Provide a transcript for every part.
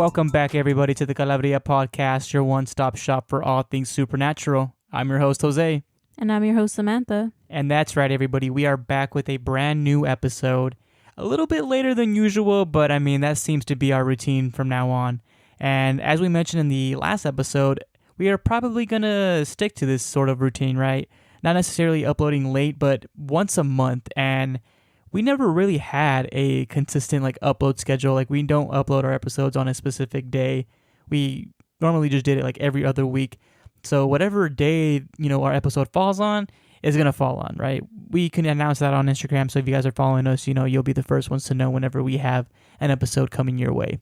Welcome back, everybody, to the Calaveria podcast, your one-stop shop for all things supernatural. I'm your host, Jose. And I'm your host, Samantha. And that's right, everybody. We are back with a brand new episode. A little bit later than usual, but I mean, that seems to be our routine from now on. And as we mentioned in the last episode, we are probably going to stick to this sort of routine, right? Not necessarily uploading late, but once a month. And we never really had a consistent upload schedule. We don't upload our episodes on a specific day. We normally just did it every other week. So whatever day, our episode falls on is going to fall on, right? We can announce that on Instagram. So if you guys are following us, you'll be the first ones to know whenever we have an episode coming your way.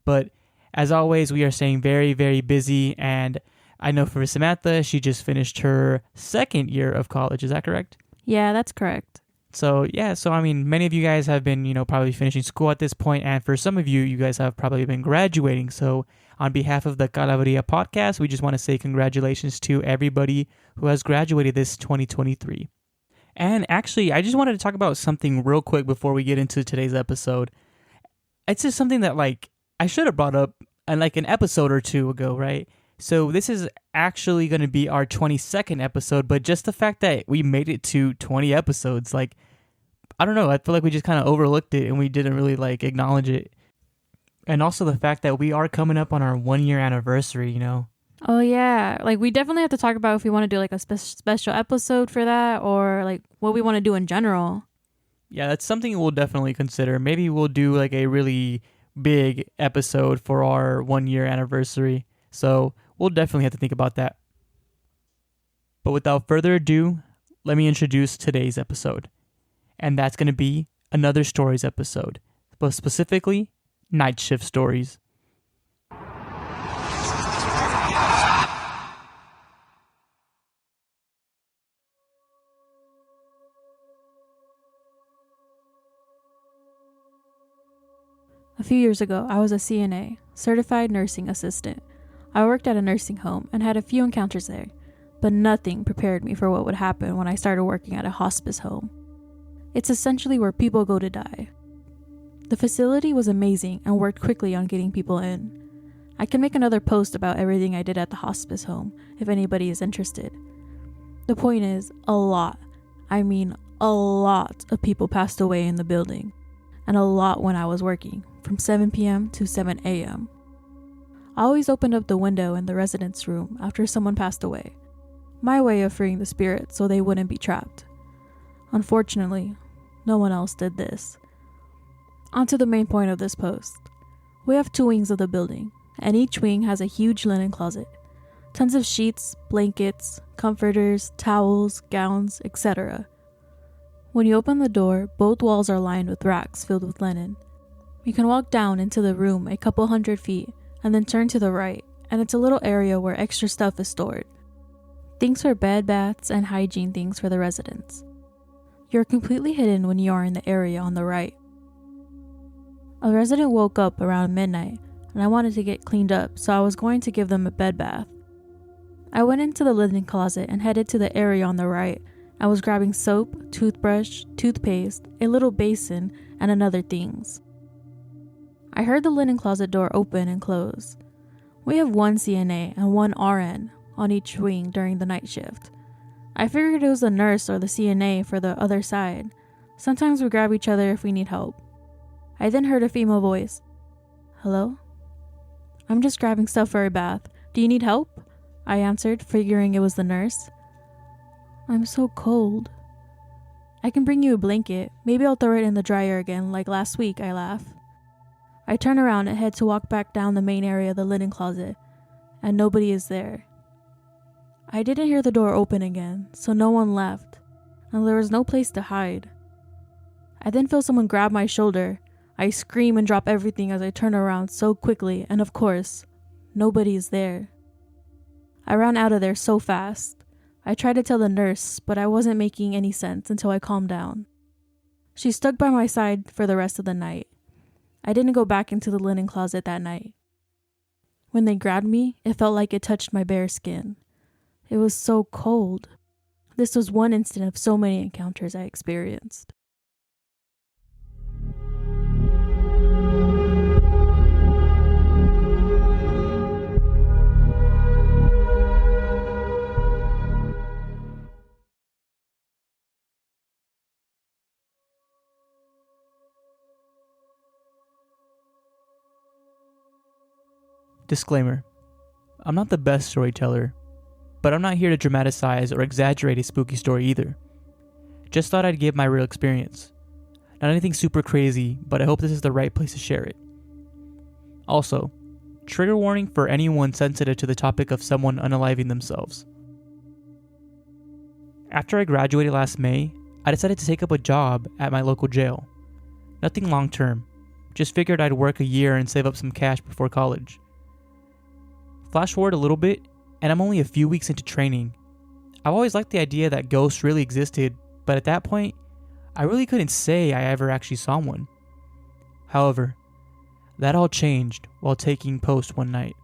But as always, we are staying very, very busy. And I know for Samantha, she just finished her second year of college. Is that correct? Yeah, that's correct. So many of you guys have been, probably finishing school at this point, and for some of you, you guys have probably been graduating. So on behalf of the Calaveria podcast, we just want to say congratulations to everybody who has graduated this 2023. And actually, I just wanted to talk about something real quick before we get into today's episode. It's just something that I should have brought up in an episode or two ago, right? So this is actually going to be our 22nd episode, but just the fact that we made it to 20 episodes, I don't know, I feel like we just kind of overlooked it and we didn't really acknowledge it. And also the fact that we are coming up on our 1-year anniversary, Oh yeah, we definitely have to talk about if we want to do a special episode for that, or what we want to do in general. Yeah, that's something we'll definitely consider. Maybe we'll do a really big episode for our 1-year anniversary. So we'll definitely have to think about that. But without further ado, let me introduce today's episode. And that's going to be another stories episode, but specifically night shift stories. A few years ago, I was a CNA, certified nursing assistant. I worked at a nursing home and had a few encounters there, but nothing prepared me for what would happen when I started working at a hospice home. It's essentially where people go to die. The facility was amazing and worked quickly on getting people in. I can make another post about everything I did at the hospice home if anybody is interested. The point is, a lot of people passed away in the building, and a lot when I was working, from 7 p.m. to 7 a.m. I always opened up the window in the residence room after someone passed away, my way of freeing the spirit so they wouldn't be trapped. Unfortunately, no one else did this. On to the main point of this post. We have 2 wings of the building, and each wing has a huge linen closet. Tons of sheets, blankets, comforters, towels, gowns, etc. When you open the door, both walls are lined with racks filled with linen. You can walk down into the room a couple 100 feet, and then turn to the right, and it's a little area where extra stuff is stored. Things for bed baths and hygiene things for the residents. You're completely hidden when you are in the area on the right. A resident woke up around midnight, and I wanted to get cleaned up, so I was going to give them a bed bath. I went into the linen closet and headed to the area on the right. I was grabbing soap, toothbrush, toothpaste, a little basin, and other things. I heard the linen closet door open and close. We have 1 CNA and 1 RN on each wing during the night shift. I figured it was the nurse or the CNA for the other side. Sometimes we grab each other if we need help. I then heard a female voice. Hello? I'm just grabbing stuff for a bath. Do you need help? I answered, figuring it was the nurse. I'm so cold. I can bring you a blanket. Maybe I'll throw it in the dryer again like last week, I laugh. I turn around and head to walk back down the main area of the linen closet, and nobody is there. I didn't hear the door open again, so no one left, and there was no place to hide. I then feel someone grab my shoulder. I scream and drop everything as I turn around so quickly, and of course, nobody is there. I ran out of there so fast. I tried to tell the nurse, but I wasn't making any sense until I calmed down. She stuck by my side for the rest of the night. I didn't go back into the linen closet that night. When they grabbed me, it felt like it touched my bare skin. It was so cold. This was one incident of so many encounters I experienced. Disclaimer: I'm not the best storyteller, but I'm not here to dramatize or exaggerate a spooky story either. Just thought I'd give my real experience. Not anything super crazy, but I hope this is the right place to share it. Also, trigger warning for anyone sensitive to the topic of someone unaliving themselves. After I graduated last May, I decided to take up a job at my local jail. Nothing long term, just figured I'd work a year and save up some cash before college. Flash forward a little bit, and I'm only a few weeks into training. I've always liked the idea that ghosts really existed, but at that point, I really couldn't say I ever actually saw one. However, that all changed while taking post one night.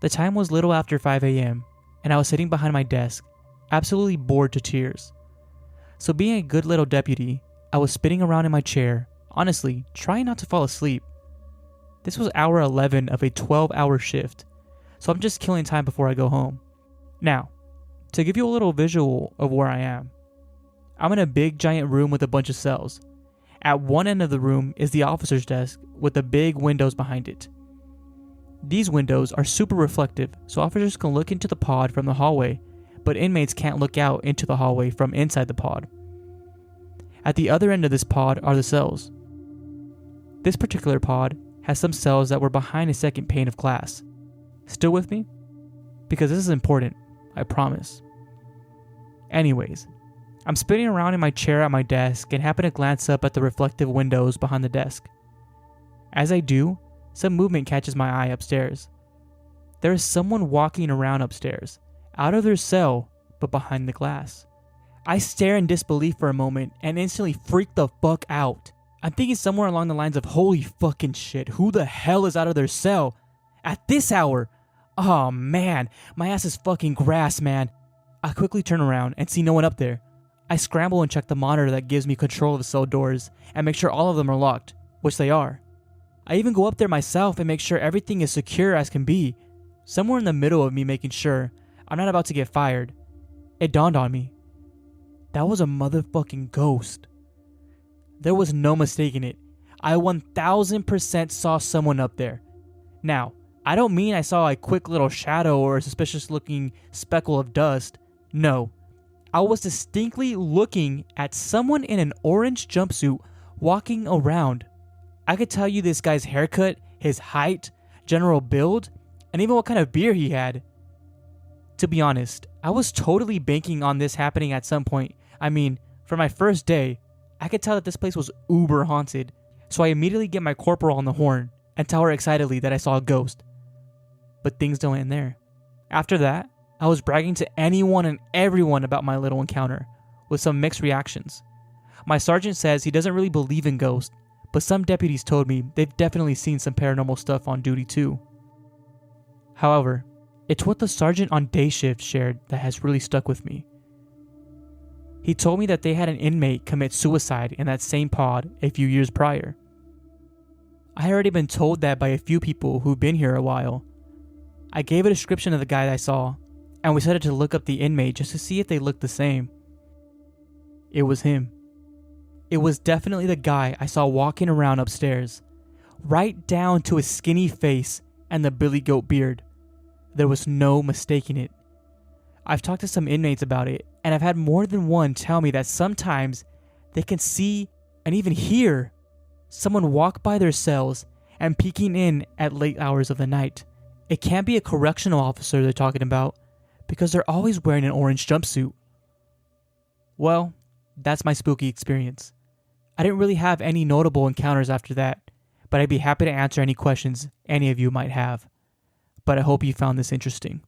The time was little after 5 a.m., and I was sitting behind my desk, absolutely bored to tears. So being a good little deputy, I was spinning around in my chair, honestly, trying not to fall asleep. This was hour 11 of a 12-hour shift, so I'm just killing time before I go home. Now, to give you a little visual of where I am, I'm in a big giant room with a bunch of cells. At one end of the room is the officer's desk with the big windows behind it. These windows are super reflective, so officers can look into the pod from the hallway, but inmates can't look out into the hallway from inside the pod. At the other end of this pod are the cells. This particular pod has some cells that were behind a second pane of glass. Still with me? Because this is important, I promise. Anyways, I'm spinning around in my chair at my desk and happen to glance up at the reflective windows behind the desk. As I do, some movement catches my eye upstairs. There is someone walking around upstairs, out of their cell, but behind the glass. I stare in disbelief for a moment and instantly freak the fuck out. I'm thinking somewhere along the lines of, holy fucking shit, who the hell is out of their cell? At this hour? Oh man, my ass is fucking grass, man. I quickly turn around and see no one up there. I scramble and check the monitor that gives me control of the cell doors and make sure all of them are locked, which they are. I even go up there myself and make sure everything is secure as can be. Somewhere in the middle of me making sure I'm not about to get fired, it dawned on me. That was a motherfucking ghost. There was no mistaking it. I 1000% saw someone up there. Now, I don't mean I saw a quick little shadow or a suspicious looking speckle of dust. No. I was distinctly looking at someone in an orange jumpsuit walking around. I could tell you this guy's haircut, his height, general build, and even what kind of beer he had. To be honest, I was totally banking on this happening at some point. I mean, for my first day, I could tell that this place was uber haunted, so I immediately get my corporal on the horn and tell her excitedly that I saw a ghost. But things don't end there. After that, I was bragging to anyone and everyone about my little encounter, with some mixed reactions. My sergeant says he doesn't really believe in ghosts, but some deputies told me they've definitely seen some paranormal stuff on duty too. However, it's what the sergeant on day shift shared that has really stuck with me. He told me that they had an inmate commit suicide in that same pod a few years prior. I had already been told that by a few people who've been here a while. I gave a description of the guy I saw, and we decided to look up the inmate just to see if they looked the same. It was him. It was definitely the guy I saw walking around upstairs, right down to his skinny face and the billy goat beard. There was no mistaking it. I've talked to some inmates about it, and I've had more than one tell me that sometimes they can see and even hear someone walk by their cells and peeking in at late hours of the night. It can't be a correctional officer they're talking about because they're always wearing an orange jumpsuit. Well, that's my spooky experience. I didn't really have any notable encounters after that, but I'd be happy to answer any questions any of you might have. But I hope you found this interesting.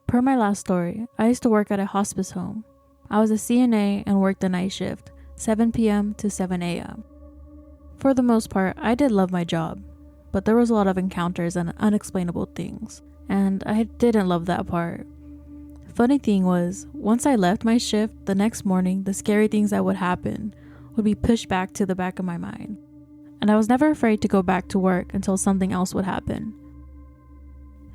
Per my last story, I used to work at a hospice home. I was a CNA and worked the night shift, 7 p.m. to 7 a.m. For the most part, I did love my job, but there was a lot of encounters and unexplainable things, and I didn't love that part. Funny thing was, once I left my shift, the next morning, the scary things that would happen would be pushed back to the back of my mind, and I was never afraid to go back to work until something else would happen.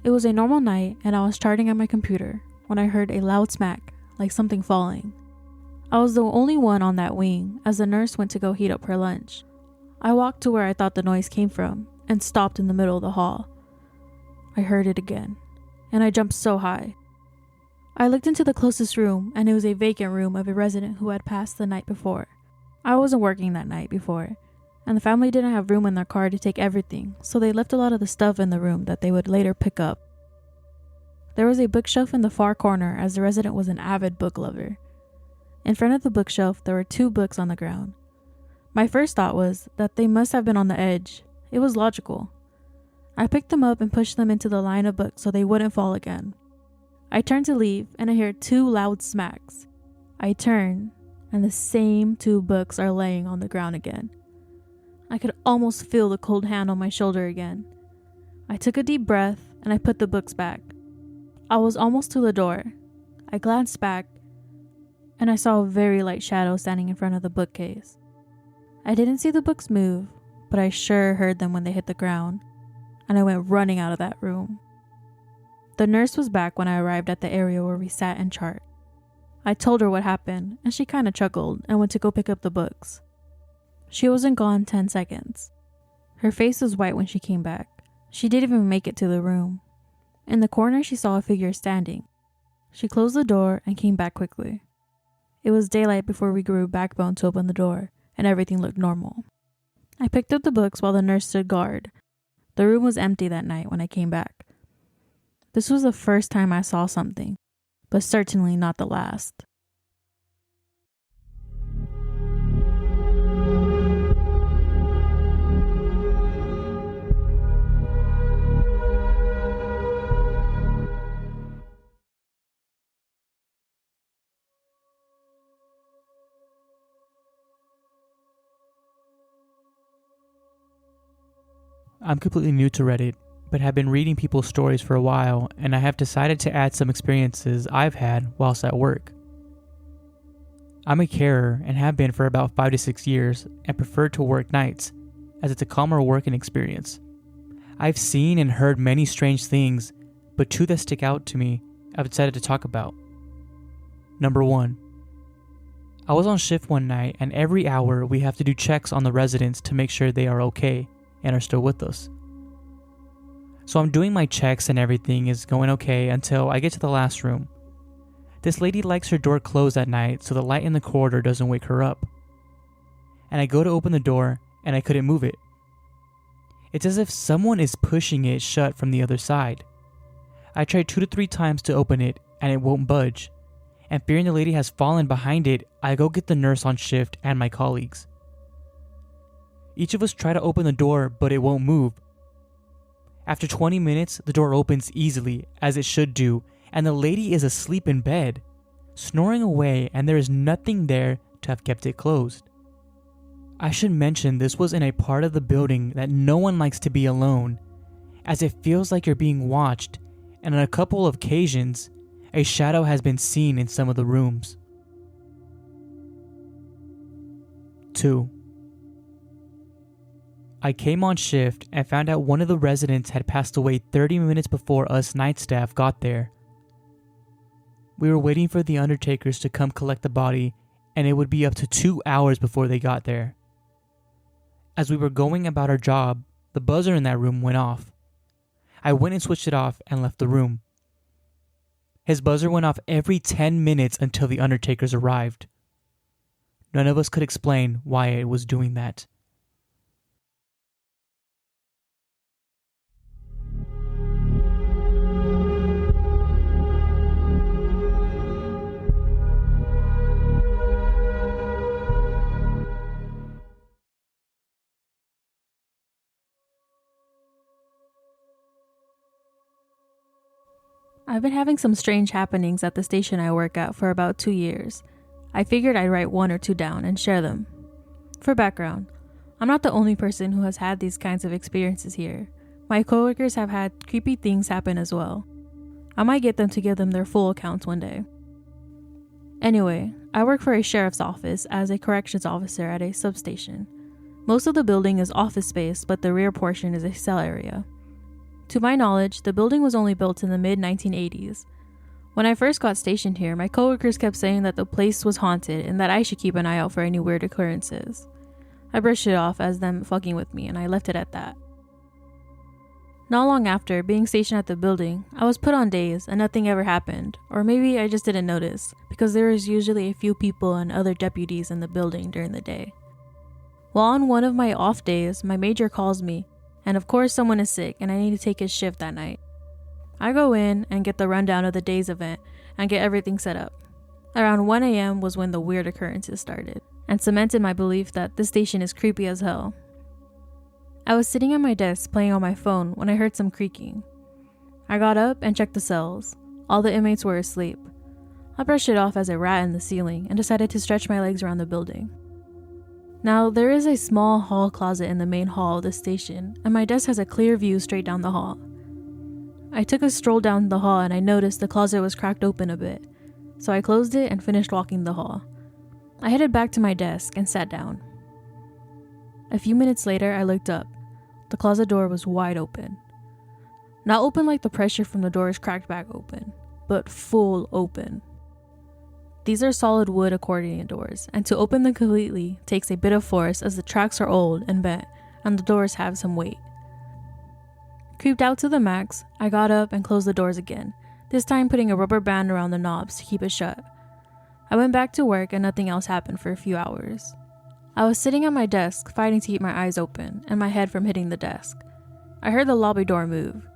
It was a normal night, and I was charting at my computer when I heard a loud smack, like something falling. I was the only one on that wing as the nurse went to go heat up her lunch. I walked to where I thought the noise came from and stopped in the middle of the hall. I heard it again, and I jumped so high. I looked into the closest room, and it was a vacant room of a resident who had passed the night before. I wasn't working that night before, and the family didn't have room in their car to take everything, so they left a lot of the stuff in the room that they would later pick up. There was a bookshelf in the far corner as the resident was an avid book lover. In front of the bookshelf, there were 2 books on the ground. My first thought was that they must have been on the edge. It was logical. I picked them up and pushed them into the line of books so they wouldn't fall again. I turned to leave, and I hear 2 loud smacks. I turn, and the same 2 books are laying on the ground again. I could almost feel the cold hand on my shoulder again. I took a deep breath, and I put the books back. I was almost to the door. I glanced back, and I saw a very light shadow standing in front of the bookcase. I didn't see the books move, but I sure heard them when they hit the ground, and I went running out of that room. The nurse was back when I arrived at the area where we sat and chart. I told her what happened, and she kind of chuckled and went to go pick up the books. She wasn't gone 10 seconds. Her face was white when she came back. She didn't even make it to the room. In the corner, she saw a figure standing. She closed the door and came back quickly. It was daylight before we grew a backbone to open the door, and everything looked normal. I picked up the books while the nurse stood guard. The room was empty that night when I came back. This was the first time I saw something, but certainly not the last. I'm completely new to Reddit, but have been reading people's stories for a while, and I have decided to add some experiences I've had whilst at work. I'm a carer and have been for about 5 to 6 years and prefer to work nights, as it's a calmer working experience. I've seen and heard many strange things, but 2 that stick out to me I've decided to talk about. Number 1. I was on shift one night, and every hour we have to do checks on the residents to make sure they are okay and are still with us. So I'm doing my checks and everything is going okay until I get to the last room. This lady likes her door closed at night so the light in the corridor doesn't wake her up. And I go to open the door and I couldn't move it. It's as if someone is pushing it shut from the other side. I tried 2 to 3 times to open it and it won't budge. And fearing the lady has fallen behind it, I go get the nurse on shift and my colleagues. Each of us try to open the door, but it won't move. After 20 minutes, the door opens easily, as it should do, and the lady is asleep in bed, snoring away, and there is nothing there to have kept it closed. I should mention this was in a part of the building that no one likes to be alone, as it feels like you're being watched, and on a couple of occasions, a shadow has been seen in some of the rooms. 2. I came on shift and found out one of the residents had passed away 30 minutes before us night staff got there. We were waiting for the undertakers to come collect the body, and it would be up to 2 hours before they got there. As we were going about our job, the buzzer in that room went off. I went and switched it off and left the room. His buzzer went off every 10 minutes until the undertakers arrived. None of us could explain why it was doing that. I've been having some strange happenings at the station I work at for about 2 years. I figured I'd write 1 or 2 down and share them. For background, I'm not the only person who has had these kinds of experiences here. My coworkers have had creepy things happen as well. I might get them to give them their full accounts one day. Anyway, I work for a sheriff's office as a corrections officer at a substation. Most of the building is office space, but the rear portion is a cell area. To my knowledge, the building was only built in the mid-1980s. When I first got stationed here, my coworkers kept saying that the place was haunted and that I should keep an eye out for any weird occurrences. I brushed it off as them fucking with me, and I left it at that. Not long after being stationed at the building, I was put on days and nothing ever happened, or maybe I just didn't notice, because there was usually a few people and other deputies in the building during the day. While on one of my off days, my major calls me, and of course someone is sick and I need to take his shift that night. I go in and get the rundown of the day's event and get everything set up. Around 1 a.m. was when the weird occurrences started, and cemented my belief that this station is creepy as hell. I was sitting at my desk playing on my phone when I heard some creaking. I got up and checked the cells. All the inmates were asleep. I brushed it off as a rat in the ceiling and decided to stretch my legs around the building. Now, there is a small hall closet in the main hall of the station, and my desk has a clear view straight down the hall. I took a stroll down the hall and I noticed the closet was cracked open a bit, so I closed it and finished walking the hall. I headed back to my desk and sat down. A few minutes later, I looked up. The closet door was wide open. Not open like the pressure from the door is cracked back open, but full open. These are solid wood accordion doors, and to open them completely takes a bit of force as the tracks are old and bent, and the doors have some weight. Creeped out to the max, I got up and closed the doors again, this time putting a rubber band around the knobs to keep it shut. I went back to work and nothing else happened for a few hours. I was sitting at my desk, fighting to keep my eyes open and my head from hitting the desk. I heard the lobby door move.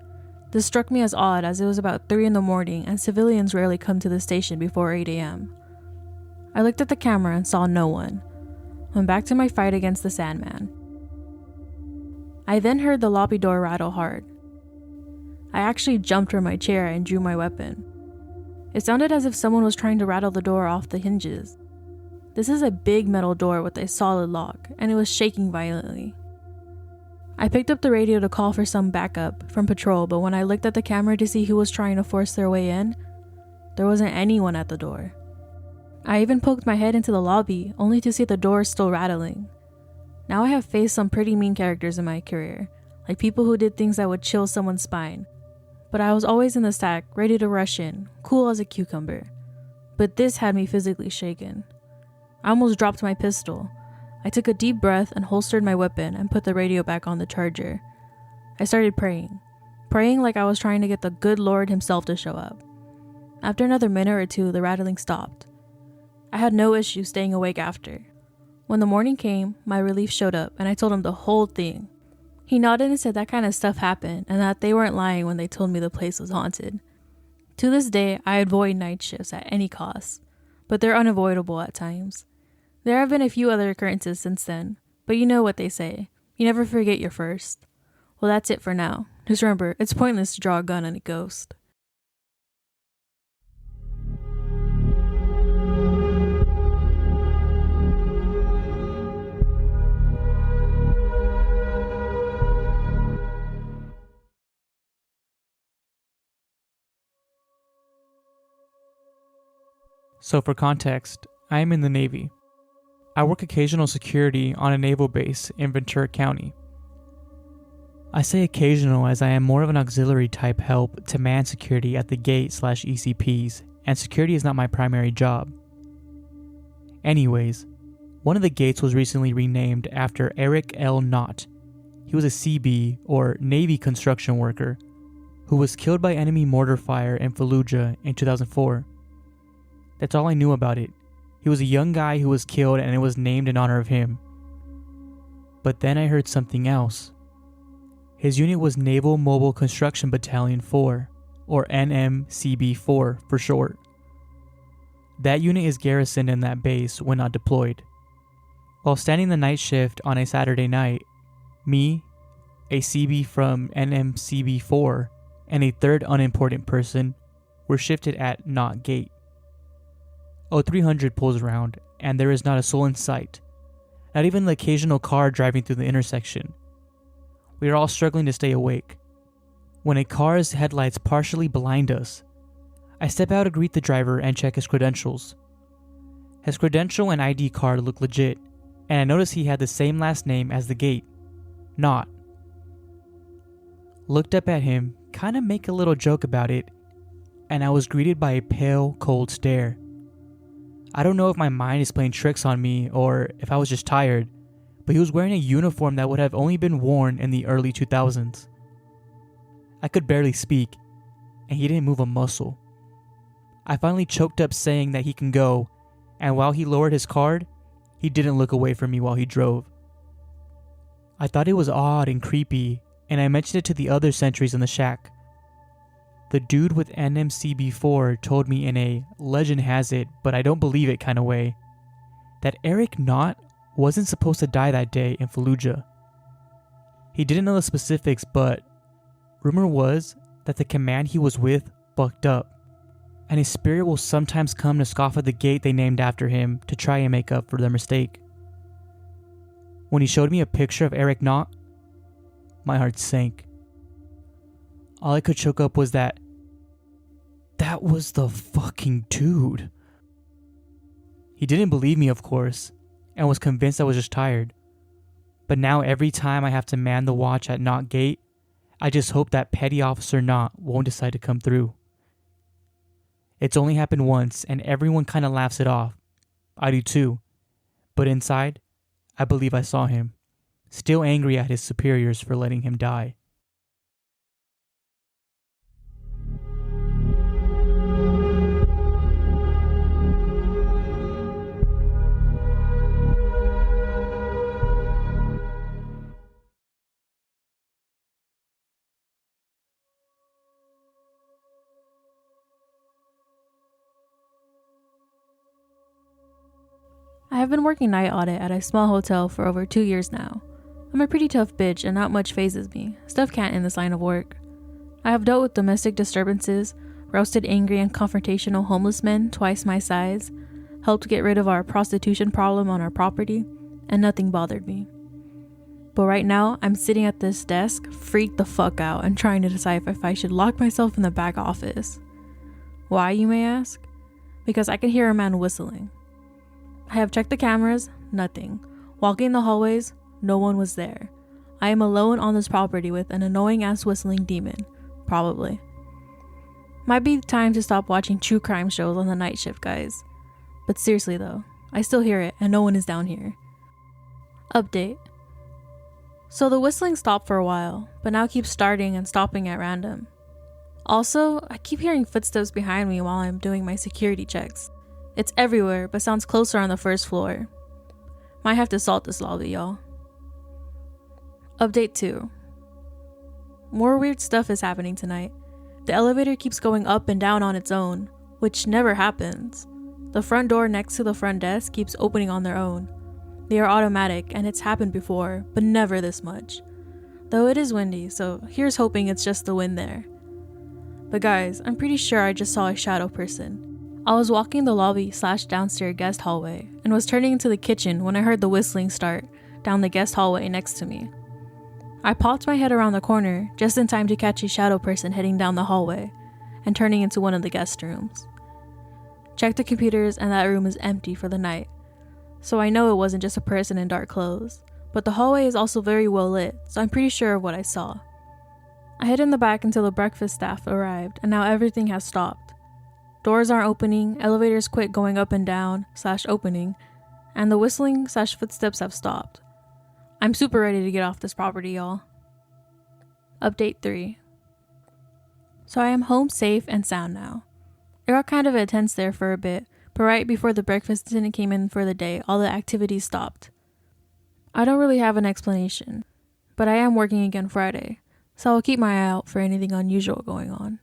This struck me as odd as it was about 3 a.m. and civilians rarely come to the station before 8 a.m. I looked at the camera and saw no one. Went back to my fight against the Sandman. I then heard the lobby door rattle hard. I actually jumped from my chair and drew my weapon. It sounded as if someone was trying to rattle the door off the hinges. This is a big metal door with a solid lock, and it was shaking violently. I picked up the radio to call for some backup from patrol, but when I looked at the camera to see who was trying to force their way in, there wasn't anyone at the door. I even poked my head into the lobby, only to see the door still rattling. Now I have faced some pretty mean characters in my career, like people who did things that would chill someone's spine. But I was always in the stack, ready to rush in, cool as a cucumber. But this had me physically shaken. I almost dropped my pistol. I took a deep breath and holstered my weapon and put the radio back on the charger. I started praying like I was trying to get the good Lord himself to show up. After another minute or two, the rattling stopped. I had no issue staying awake after. When the morning came, my relief showed up and I told him the whole thing. He nodded and said that kind of stuff happened and that they weren't lying when they told me the place was haunted. To this day, I avoid night shifts at any cost, but they're unavoidable at times. There have been a few other occurrences since then, but you know what they say, you never forget your first. Well, that's it for now. Just remember, it's pointless to draw a gun on a ghost. So for context, I am in the Navy. I work occasional security on a naval base in Ventura County. I say occasional as I am more of an auxiliary type help to man security at the gate/ECPs, and security is not my primary job. Anyways, one of the gates was recently renamed after Eric L. Knott. He was a CB, or Navy construction worker, who was killed by enemy mortar fire in Fallujah in 2004. That's all I knew about it. He was a young guy who was killed and it was named in honor of him. But then I heard something else. His unit was Naval Mobile Construction Battalion 4, or NMCB-4 for short. That unit is garrisoned in that base when not deployed. While standing the night shift on a Saturday night, me, a CB from NMCB-4, and a third unimportant person were shifted at Knott Gate. 0300 pulls around, and there is not a soul in sight, not even the occasional car driving through the intersection. We are all struggling to stay awake, when a car's headlights partially blind us. I step out to greet the driver and check his credentials. His credential and ID card looked legit, and I noticed he had the same last name as the gate, Knott. Looked up at him, kinda make a little joke about it, and I was greeted by a pale, cold stare. I don't know if my mind is playing tricks on me or if I was just tired, but he was wearing a uniform that would have only been worn in the early 2000s. I could barely speak, and he didn't move a muscle. I finally choked up saying that he can go, and while he lowered his card, he didn't look away from me while he drove. I thought it was odd and creepy, and I mentioned it to the other sentries in the shack. The dude with NMCB4 told me in a legend has it, but I don't believe it kind of way, that Eric Knott wasn't supposed to die that day in Fallujah. He didn't know the specifics, but rumor was that the command he was with fucked up, and his spirit will sometimes come to scoff at the gate they named after him to try and make up for their mistake. When he showed me a picture of Eric Knott, my heart sank. All I could choke up was that was the fucking dude. He didn't believe me, of course, and was convinced I was just tired. But now every time I have to man the watch at Knott Gate, I just hope that Petty Officer Knott won't decide to come through. It's only happened once, and everyone kind of laughs it off. I do too. But inside, I believe I saw him, still angry at his superiors for letting him die. I have been working night audit at a small hotel for over 2 years now. I'm a pretty tough bitch and not much phases me. Stuff can't in this line of work. I have dealt with domestic disturbances, roasted angry and confrontational homeless men twice my size, helped get rid of our prostitution problem on our property, and nothing bothered me. But right now, I'm sitting at this desk, freaked the fuck out, and trying to decide if I should lock myself in the back office. Why, you may ask? Because I can hear a man whistling. I have checked the cameras, nothing. Walking the hallways, no one was there. I am alone on this property with an annoying ass whistling demon, probably. Might be time to stop watching true crime shows on the night shift, guys. But seriously though, I still hear it and no one is down here. Update. So the whistling stopped for a while, but now keeps starting and stopping at random. Also, I keep hearing footsteps behind me while I'm doing my security checks. It's everywhere, but sounds closer on the first floor. Might have to salt this lobby, y'all. Update 2. More weird stuff is happening tonight. The elevator keeps going up and down on its own, which never happens. The front door next to the front desk keeps opening on their own. They are automatic, and it's happened before, but never this much. Though it is windy, so here's hoping it's just the wind there. But guys, I'm pretty sure I just saw a shadow person. I was walking the lobby/downstairs guest hallway and was turning into the kitchen when I heard the whistling start down the guest hallway next to me. I popped my head around the corner just in time to catch a shadow person heading down the hallway and turning into one of the guest rooms. Checked the computers and that room is empty for the night, so I know it wasn't just a person in dark clothes, but the hallway is also very well lit, so I'm pretty sure of what I saw. I hid in the back until the breakfast staff arrived and now everything has stopped. Doors aren't opening, elevators quit going up and down/opening, and the whistling/footsteps have stopped. I'm super ready to get off this property, y'all. Update 3. So I am home safe and sound now. It got kind of intense there for a bit, but right before the breakfast attendant came in for the day, all the activities stopped. I don't really have an explanation, but I am working again Friday, so I'll keep my eye out for anything unusual going on.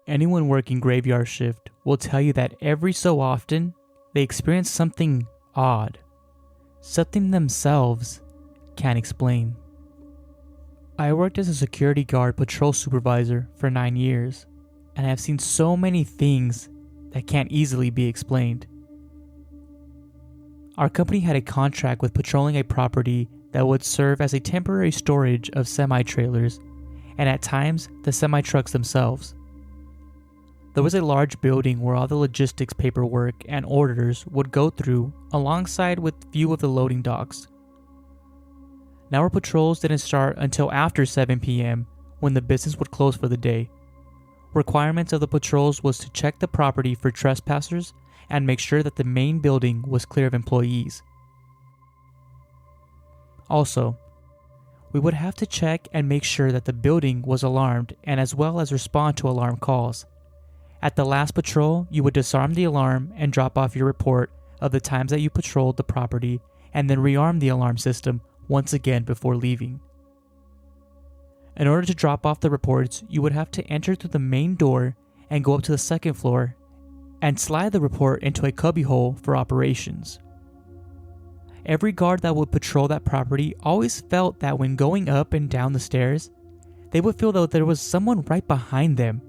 Anyone working graveyard shift will tell you that every so often they experience something odd, something themselves can't explain. I worked as a security guard patrol supervisor for 9 years, and I have seen so many things that can't easily be explained. Our company had a contract with patrolling a property that would serve as a temporary storage of semi-trailers, and at times, the semi-trucks themselves. There was a large building where all the logistics paperwork and orders would go through alongside with few of the loading docks. Now our patrols didn't start until after 7 p.m. when the business would close for the day. Requirements of the patrols was to check the property for trespassers and make sure that the main building was clear of employees. Also, we would have to check and make sure that the building was alarmed and as well as respond to alarm calls. At the last patrol, you would disarm the alarm and drop off your report of the times that you patrolled the property and then rearm the alarm system once again before leaving. In order to drop off the reports, you would have to enter through the main door and go up to the second floor and slide the report into a cubbyhole for operations. Every guard that would patrol that property always felt that when going up and down the stairs, they would feel that there was someone right behind them,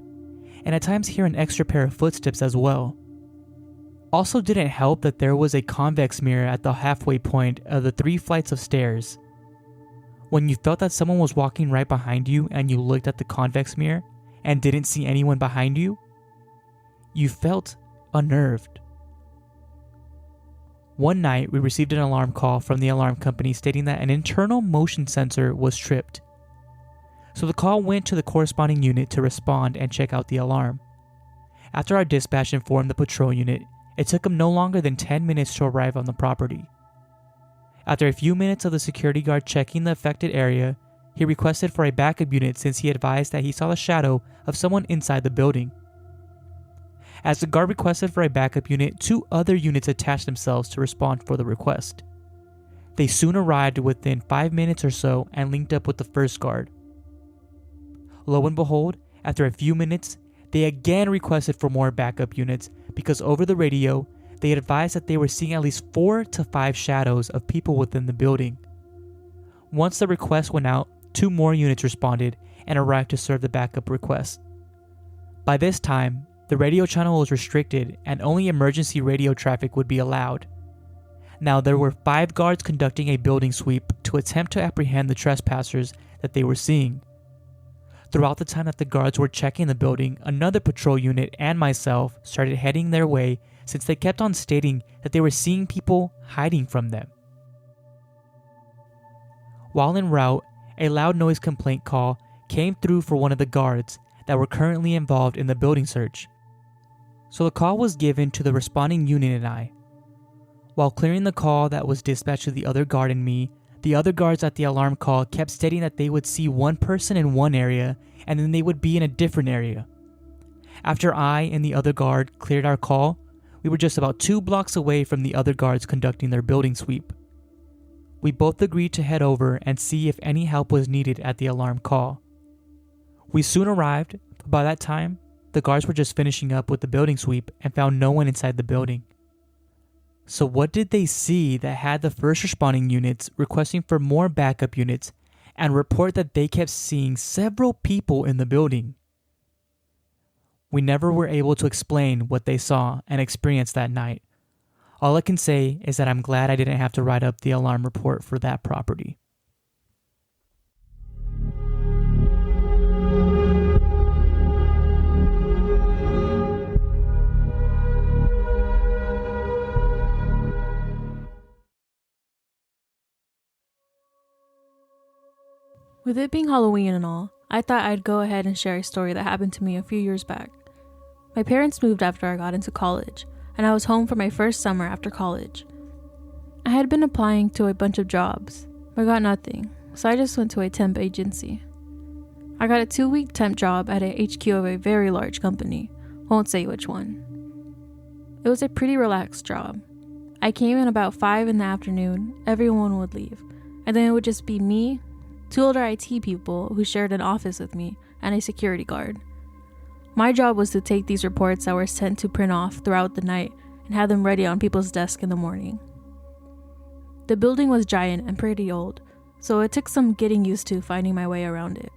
and at times hear an extra pair of footsteps as well. Also didn't help that there was a convex mirror at the halfway point of the 3 flights of stairs. When you felt that someone was walking right behind you and you looked at the convex mirror and didn't see anyone behind you, you felt unnerved. One night, we received an alarm call from the alarm company stating that an internal motion sensor was tripped. So the call went to the corresponding unit to respond and check out the alarm. After our dispatch informed the patrol unit, it took them no longer than 10 minutes to arrive on the property. After a few minutes of the security guard checking the affected area, he requested for a backup unit since he advised that he saw the shadow of someone inside the building. As the guard requested for a backup unit, 2 other units attached themselves to respond for the request. They soon arrived within 5 minutes or so and linked up with the first guard. Lo and behold, after a few minutes, they again requested for more backup units because over the radio, they advised that they were seeing at least 4 to 5 shadows of people within the building. Once the request went out, 2 more units responded and arrived to serve the backup request. By this time, the radio channel was restricted and only emergency radio traffic would be allowed. Now there were 5 guards conducting a building sweep to attempt to apprehend the trespassers that they were seeing. Throughout the time that the guards were checking the building, another patrol unit and myself started heading their way since they kept on stating that they were seeing people hiding from them. While en route, a loud noise complaint call came through for one of the guards that were currently involved in the building search. So the call was given to the responding unit and I. While clearing the call that was dispatched to the other guard and me, the other guards at the alarm call kept stating that they would see one person in one area and then they would be in a different area. After I and the other guard cleared our call, we were just about 2 blocks away from the other guards conducting their building sweep. We both agreed to head over and see if any help was needed at the alarm call. We soon arrived, but by that time, the guards were just finishing up with the building sweep and found no one inside the building. So what did they see that had the first responding units requesting for more backup units and report that they kept seeing several people in the building? We never were able to explain what they saw and experienced that night. All I can say is that I'm glad I didn't have to write up the alarm report for that property. With it being Halloween and all, I thought I'd go ahead and share a story that happened to me a few years back. My parents moved after I got into college, and I was home for my first summer after college. I had been applying to a bunch of jobs, but got nothing, so I just went to a temp agency. I got a 2-week temp job at a HQ of a very large company, won't say which one. It was a pretty relaxed job. I came in about 5 in the afternoon, everyone would leave, and then it would just be me, 2 older IT people who shared an office with me, and a security guard. My job was to take these reports that were sent to print off throughout the night and have them ready on people's desks in the morning. The building was giant and pretty old, so it took some getting used to finding my way around it.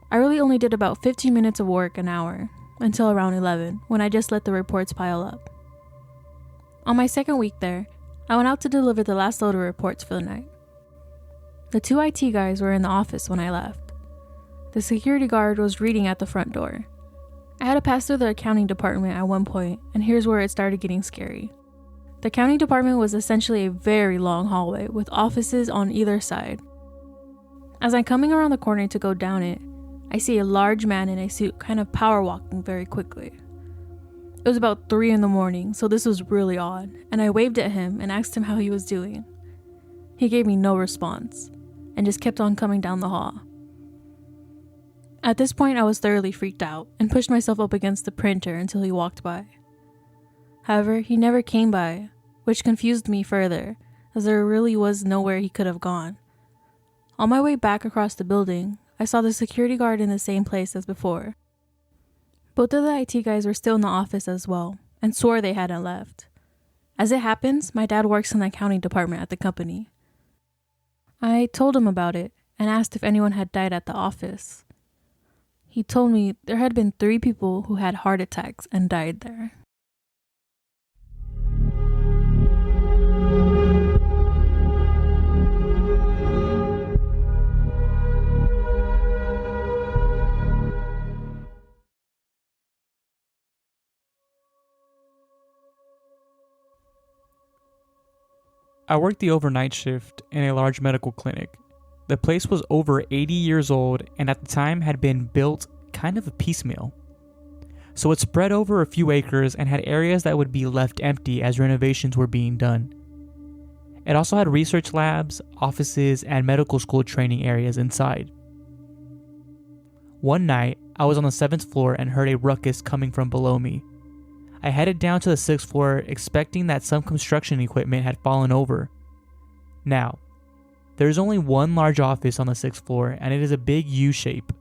I really only did about 15 minutes of work an hour, until around 11, when I just let the reports pile up. On my second week there, I went out to deliver the last load of reports for the night. The 2 IT guys were in the office when I left. The security guard was reading at the front door. I had to pass through the accounting department at one point, and here's where it started getting scary. The accounting department was essentially a very long hallway with offices on either side. As I'm coming around the corner to go down it, I see a large man in a suit kind of power walking very quickly. It was about 3 in the morning, so this was really odd, and I waved at him and asked him how he was doing. He gave me no response, and just kept on coming down the hall. At this point, I was thoroughly freaked out and pushed myself up against the printer until he walked by. However, he never came by, which confused me further, as there really was nowhere he could have gone. On my way back across the building, I saw the security guard in the same place as before. Both of the IT guys were still in the office as well, and swore they hadn't left. As it happens, my dad works in the accounting department at the company. I told him about it and asked if anyone had died at the office. He told me there had been 3 people who had heart attacks and died there. I worked the overnight shift in a large medical clinic. The place was over 80 years old and at the time had been built kind of a piecemeal. So it spread over a few acres and had areas that would be left empty as renovations were being done. It also had research labs, offices, and medical school training areas inside. One night, I was on the 7th floor and heard a ruckus coming from below me. I headed down to the 6th floor expecting that some construction equipment had fallen over. Now, there's only one large office on the 6th floor and it is a big U shape.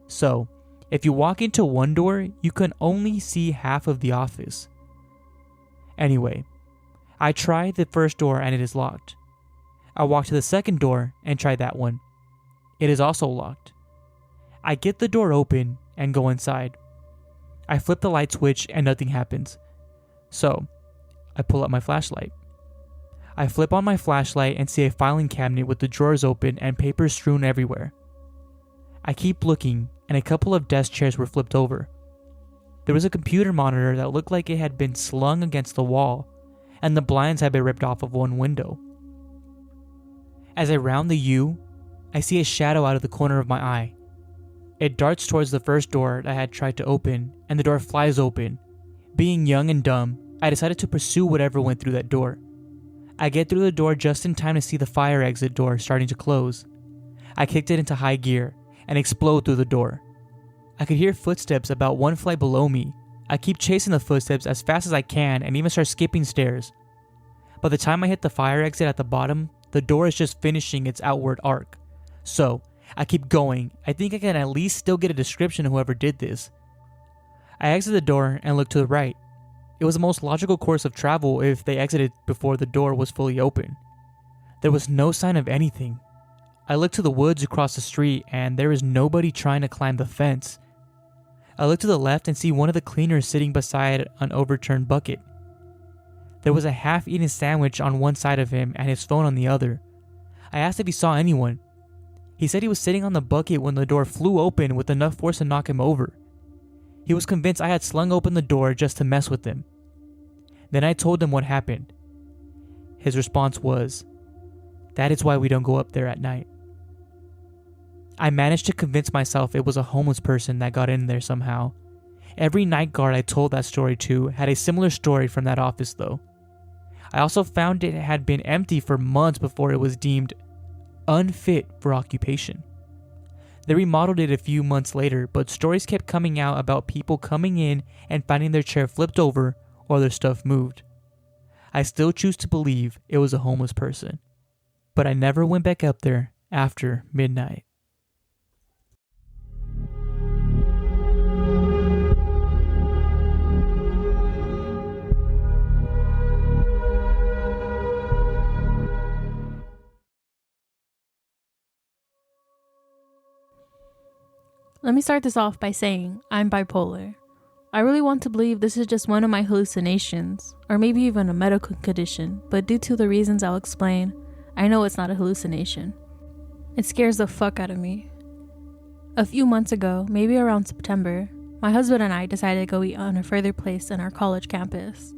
So, if you walk into one door, you can only see half of the office. Anyway, I tried the first door and it is locked. I walk to the second door and try that one. It is also locked. I get the door open and go inside. I flip the light switch and nothing happens. So, I pull out my flashlight. I flip on my flashlight and see a filing cabinet with the drawers open and papers strewn everywhere. I keep looking and a couple of desk chairs were flipped over. There was a computer monitor that looked like it had been slung against the wall, and the blinds had been ripped off of one window. As I round the U, I see a shadow out of the corner of my eye. It darts towards the first door that I had tried to open, and the door flies open. Being young and dumb, I decided to pursue whatever went through that door. I get through the door just in time to see the fire exit door starting to close. I kicked it into high gear and explode through the door. I could hear footsteps about 1 flight below me. I keep chasing the footsteps as fast as I can and even start skipping stairs. By the time I hit the fire exit at the bottom, the door is just finishing its outward arc. So, I keep going. I think I can at least still get a description of whoever did this. I exit the door and look to the right. It was the most logical course of travel if they exited before the door was fully open. There was no sign of anything. I look to the woods across the street and there is nobody trying to climb the fence. I look to the left and see one of the cleaners sitting beside an overturned bucket. There was a half-eaten sandwich on one side of him and his phone on the other. I asked if he saw anyone. He said he was sitting on the bucket when the door flew open with enough force to knock him over. He was convinced I had slung open the door just to mess with him. Then I told him what happened. His response was, "That is why we don't go up there at night." I managed to convince myself it was a homeless person that got in there somehow. Every night guard I told that story to had a similar story from that office though. I also found it had been empty for months before it was deemed unfit for occupation. They remodeled it a few months later, but stories kept coming out about people coming in and finding their chair flipped over or their stuff moved. I still choose to believe it was a homeless person, but I never went back up there after midnight. Let me start this off by saying I'm bipolar. I really want to believe this is just one of my hallucinations, or maybe even a medical condition, but due to the reasons I'll explain, I know it's not a hallucination. It scares the fuck out of me. A few months ago, maybe around September, my husband and I decided to go eat on a further place in our college campus.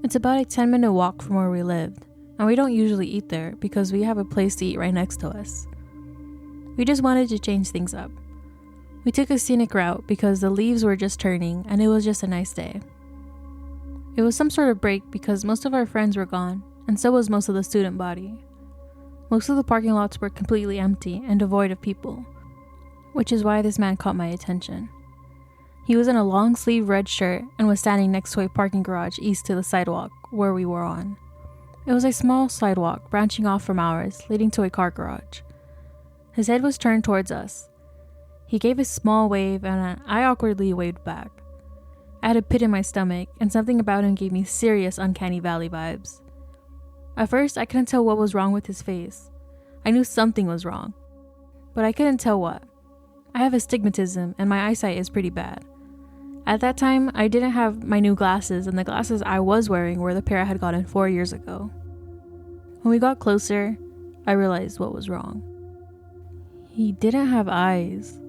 It's about a 10-minute walk from where we lived, and we don't usually eat there because we have a place to eat right next to us. We just wanted to change things up. We took a scenic route because the leaves were just turning and it was just a nice day. It was some sort of break because most of our friends were gone, and so was most of the student body. Most of the parking lots were completely empty and devoid of people, which is why this man caught my attention. He was in a long sleeve red shirt and was standing next to a parking garage east to the sidewalk where we were on. It was a small sidewalk branching off from ours, leading to a car garage. His head was turned towards us. He gave a small wave and I awkwardly waved back. I had a pit in my stomach and something about him gave me serious uncanny valley vibes. At first, I couldn't tell what was wrong with his face. I knew something was wrong, but I couldn't tell what. I have astigmatism and my eyesight is pretty bad. At that time, I didn't have my new glasses, and the glasses I was wearing were the pair I had gotten 4 years ago. When we got closer, I realized what was wrong. He didn't have eyes.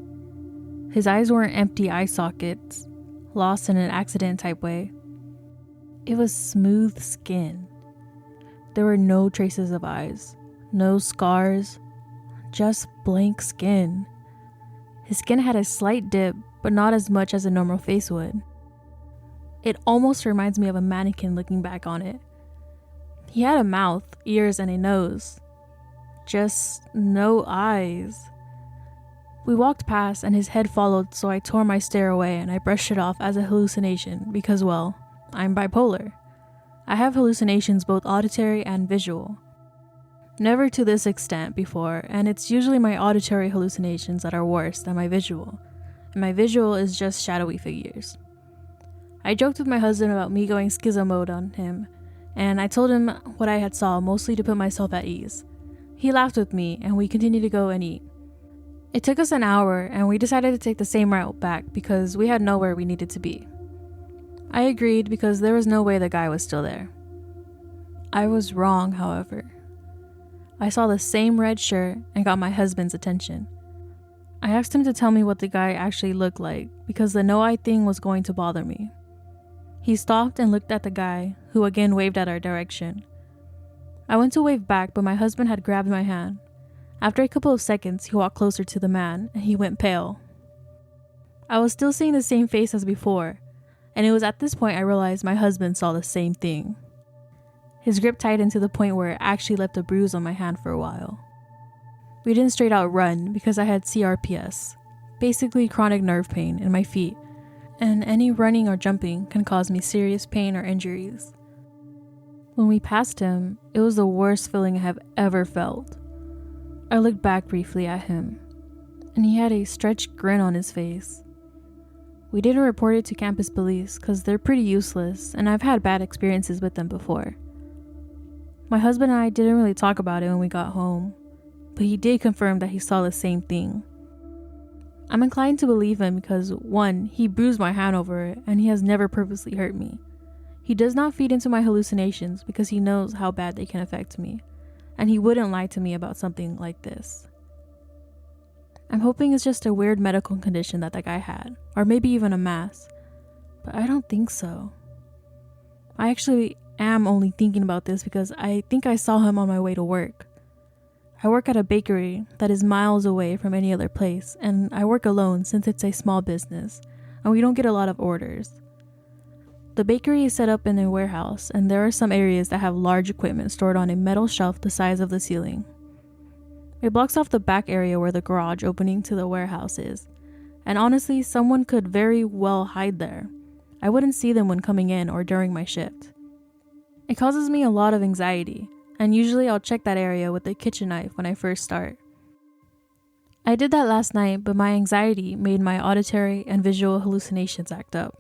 His eyes weren't empty eye sockets, lost in an accident type way. It was smooth skin. There were no traces of eyes, no scars, just blank skin. His skin had a slight dip, but not as much as a normal face would. It almost reminds me of a mannequin looking back on it. He had a mouth, ears, and a nose. Just no eyes. We walked past and his head followed, so I tore my stare away and I brushed it off as a hallucination because, well, I'm bipolar. I have hallucinations both auditory and visual. Never to this extent before, and it's usually my auditory hallucinations that are worse than my visual, and my visual is just shadowy figures. I joked with my husband about me going schizo mode on him, and I told him what I had saw mostly to put myself at ease. He laughed with me and we continued to go and eat. It took us an hour and we decided to take the same route back because we had nowhere we needed to be. I agreed because there was no way the guy was still there. I was wrong, however. I saw the same red shirt and got my husband's attention. I asked him to tell me what the guy actually looked like because the no eye thing was going to bother me. He stopped and looked at the guy, who again waved at our direction. I went to wave back, but my husband had grabbed my hand. After a couple of seconds, he walked closer to the man and he went pale. I was still seeing the same face as before, and it was at this point I realized my husband saw the same thing. His grip tightened to the point where it actually left a bruise on my hand for a while. We didn't straight out run because I had CRPS, basically chronic nerve pain in my feet, and any running or jumping can cause me serious pain or injuries. When we passed him, it was the worst feeling I have ever felt. I looked back briefly at him, and he had a stretched grin on his face. We didn't report it to campus police because they're pretty useless, and I've had bad experiences with them before. My husband and I didn't really talk about it when we got home, but he did confirm that he saw the same thing. I'm inclined to believe him because, 1, he bruised my hand over it, and he has never purposely hurt me. He does not feed into my hallucinations because he knows how bad they can affect me, and he wouldn't lie to me about something like this. I'm hoping it's just a weird medical condition that guy had, or maybe even a mass, but I don't think so. I actually am only thinking about this because I think I saw him on my way to work. I work at a bakery that is miles away from any other place, and I work alone since it's a small business, and we don't get a lot of orders. The bakery is set up in a warehouse, and there are some areas that have large equipment stored on a metal shelf the size of the ceiling. It blocks off the back area where the garage opening to the warehouse is, and honestly, someone could very well hide there. I wouldn't see them when coming in or during my shift. It causes me a lot of anxiety, and usually I'll check that area with a kitchen knife when I first start. I did that last night, but my anxiety made my auditory and visual hallucinations act up.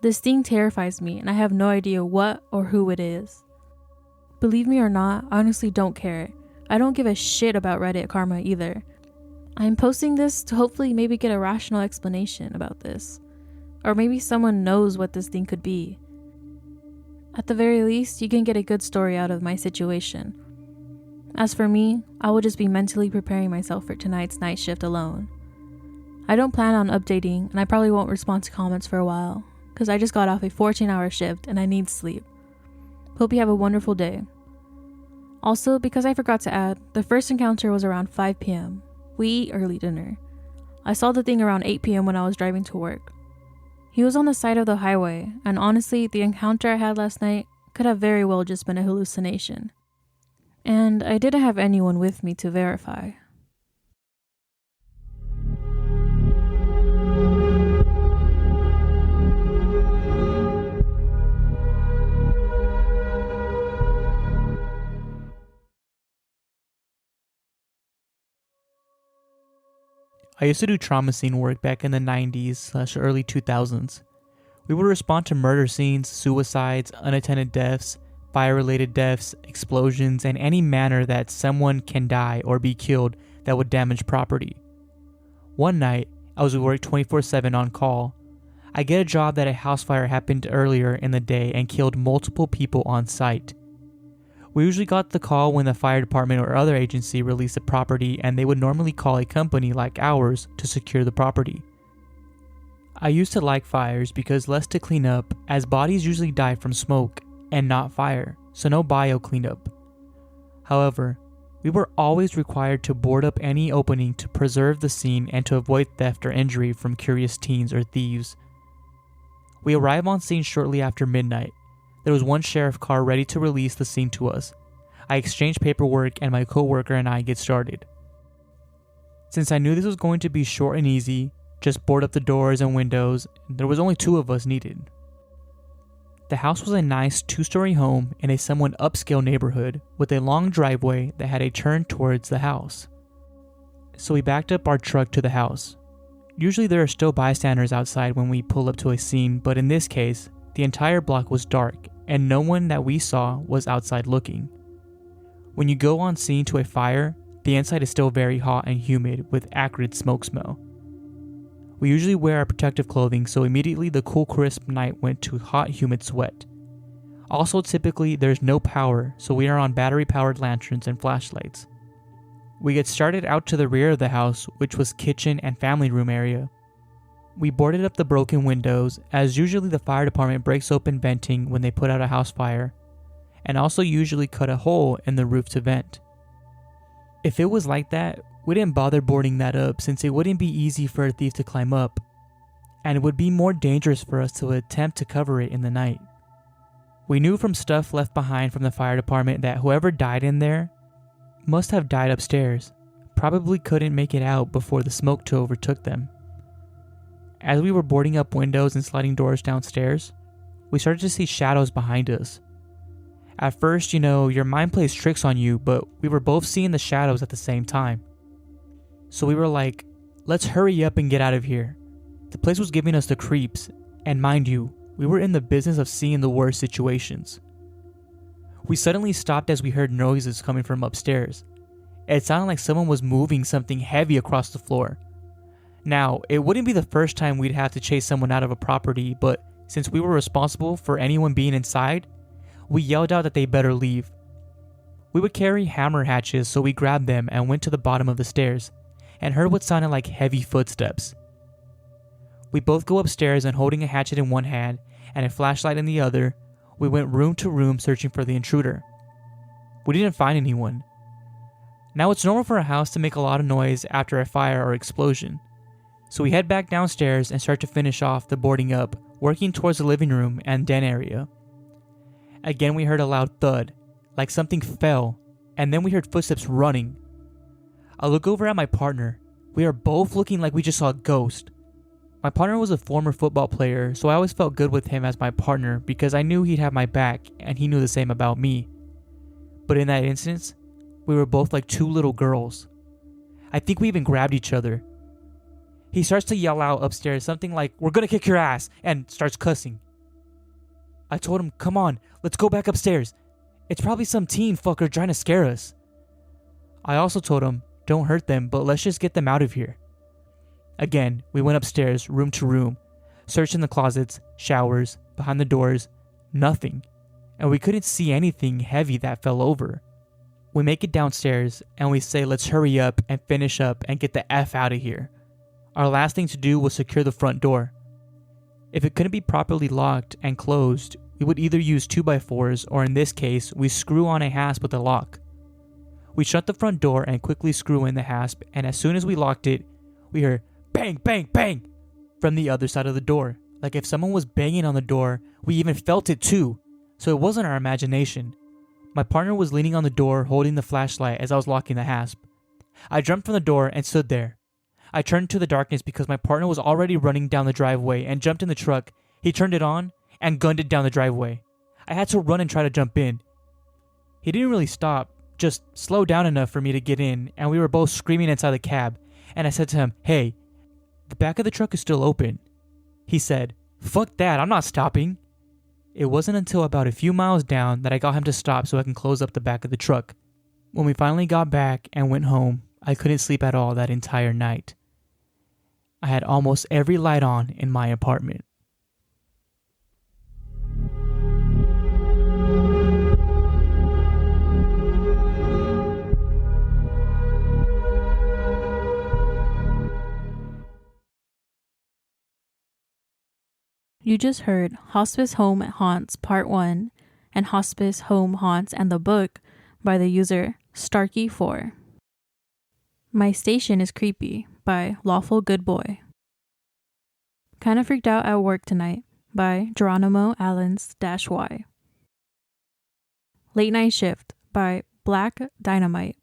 This thing terrifies me, and I have no idea what or who it is. Believe me or not, I honestly don't care. I don't give a shit about Reddit karma either. I'm posting this to hopefully maybe get a rational explanation about this. Or maybe someone knows what this thing could be. At the very least, you can get a good story out of my situation. As for me, I will just be mentally preparing myself for tonight's night shift alone. I don't plan on updating, and I probably won't respond to comments for a while, because I just got off a 14-hour shift and I need sleep. Hope you have a wonderful day. Also, because I forgot to add, the first encounter was around 5 p.m. We eat early dinner. I saw the thing around 8 p.m. when I was driving to work. He was on the side of the highway, and honestly, the encounter I had last night could have very well just been a hallucination. And I didn't have anyone with me to verify. I used to do trauma scene work back in the 90s/early 2000s. We would respond to murder scenes, suicides, unattended deaths, fire-related deaths, explosions, and any manner that someone can die or be killed that would damage property. One night, I was at work 24/7 on call. I get a job that a house fire happened earlier in the day and killed multiple people on site. We usually got the call when the fire department or other agency released the property, and they would normally call a company like ours to secure the property. I used to like fires because less to clean up, as bodies usually die from smoke and not fire, so no bio cleanup. However, we were always required to board up any opening to preserve the scene and to avoid theft or injury from curious teens or thieves. We arrive on scene shortly after midnight. There was one sheriff car ready to release the scene to us. I exchange paperwork and my coworker and I get started. Since I knew this was going to be short and easy, just board up the doors and windows, there was only 2 of us needed. The house was a nice 2-story home in a somewhat upscale neighborhood with a long driveway that had a turn towards the house. So we backed up our truck to the house. Usually there are still bystanders outside when we pull up to a scene, but in this case, the entire block was dark and no one that we saw was outside looking. When you go on scene to a fire, the inside is still very hot and humid with acrid smoke smell. We usually wear our protective clothing, so immediately the cool crisp night went to hot humid sweat. Also, typically there's no power, so we are on battery powered lanterns and flashlights. We get started out to the rear of the house, which was kitchen and family room area. We boarded up the broken windows, as usually the fire department breaks open venting when they put out a house fire, and also usually cut a hole in the roof to vent. If it was like that, we didn't bother boarding that up since it wouldn't be easy for a thief to climb up, and it would be more dangerous for us to attempt to cover it in the night. We knew from stuff left behind from the fire department that whoever died in there must have died upstairs, probably couldn't make it out before the smoke overtook them. As we were boarding up windows and sliding doors downstairs, we started to see shadows behind us. At first, your mind plays tricks on you, but we were both seeing the shadows at the same time. So we were like, let's hurry up and get out of here. The place was giving us the creeps, and mind you, we were in the business of seeing the worst situations. We suddenly stopped as we heard noises coming from upstairs. It sounded like someone was moving something heavy across the floor. Now, it wouldn't be the first time we'd have to chase someone out of a property, but since we were responsible for anyone being inside, we yelled out that they better leave. We would carry hammer hatchets, so we grabbed them and went to the bottom of the stairs, and heard what sounded like heavy footsteps. We both go upstairs and holding a hatchet in one hand and a flashlight in the other, we went room to room searching for the intruder. We didn't find anyone. Now it's normal for a house to make a lot of noise after a fire or explosion. So we head back downstairs and start to finish off the boarding up, working towards the living room and den area. Again we heard a loud thud, like something fell, and then we heard footsteps running. I look over at my partner. We are both looking like we just saw a ghost. My partner was a former football player, so I always felt good with him as my partner because I knew he'd have my back and he knew the same about me. But in that instance, we were both like 2 little girls. I think we even grabbed each other. He starts to yell out upstairs something like, "We're gonna kick your ass," and starts cussing. I told him, "Come on, let's go back upstairs. It's probably some teen fucker trying to scare us." I also told him, "Don't hurt them, but let's just get them out of here." Again, we went upstairs, room to room, Searched in the closets, showers, behind the doors, nothing. And we couldn't see anything heavy that fell over. We make it downstairs and we say let's hurry up and finish up and get the F out of here. Our last thing to do was secure the front door. If it couldn't be properly locked and closed, we would either use 2x4s or in this case, we screw on a hasp with a lock. We shut the front door and quickly screw in the hasp, and as soon as we locked it, we heard bang, bang, bang from the other side of the door. Like if someone was banging on the door, we even felt it too. So it wasn't our imagination. My partner was leaning on the door holding the flashlight as I was locking the hasp. I jumped from the door and stood there. I turned to the darkness because my partner was already running down the driveway and jumped in the truck. He turned it on and gunned it down the driveway. I had to run and try to jump in. He didn't really stop, just slowed down enough for me to get in, and we were both screaming inside the cab. And I said to him, "Hey, the back of the truck is still open." He said, "Fuck that, I'm not stopping." It wasn't until about a few miles down that I got him to stop so I can close up the back of the truck. When we finally got back and went home, I couldn't sleep at all that entire night. I had almost every light on in my apartment. You just heard Hospice Home Haunts Part 1 and Hospice Home Haunts and the Book by the user Starkey4. My Station is Creepy by Lawful Good Boy. Kinda Freaked Out at Work Tonight by Geronimo Allens-Y. Late Night Shift by Black Dynamite.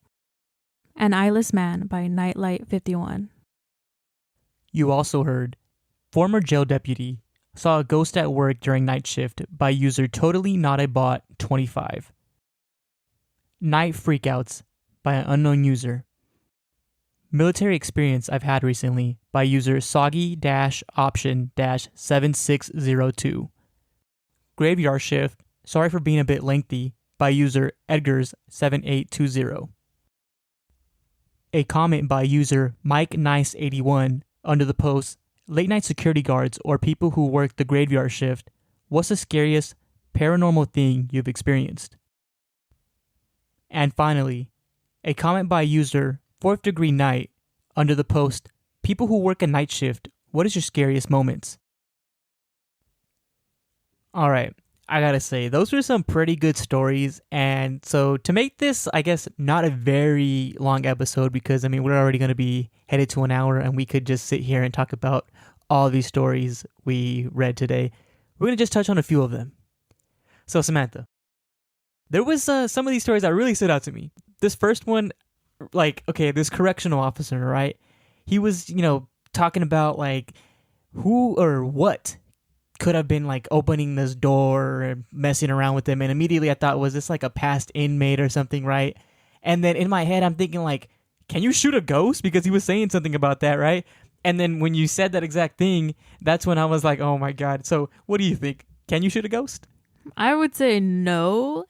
An Eyeless Man by Nightlight 51. You also heard Former Jail Deputy Saw a Ghost at Work During Night Shift by user Totally Not a Bot 25. Night Freakouts by an unknown user. Military Experience I've Had Recently by user Soggy-Option-7602. Graveyard Shift, Sorry for Being a Bit Lengthy by user Edgars7820. A comment by user MikeNice81 under the post Late night security guards or people who work the graveyard shift, what's the scariest paranormal thing you've experienced? And finally, a comment by user 4th Degree Night under the post people who work a night shift, what is your scariest moments? Alright, I gotta say, those were some pretty good stories, and so to make this, I guess, not a very long episode, because, I mean, we're already gonna be headed to an hour, and we could just sit here and talk about all these stories we read today. We're gonna just touch on a few of them. So, Samantha, there was some of these stories that really stood out to me. This first one, like, okay, this correctional officer, right? He was, talking about, like, who or what could have been like opening this door and messing around with them, and immediately I thought, was this like a past inmate or something, right? And then in my head I'm thinking, like, can you shoot a ghost? Because he was saying something about that, right? And then when you said that exact thing, that's when I was like, oh my god. So what do you think? Can you shoot a ghost? I would say no.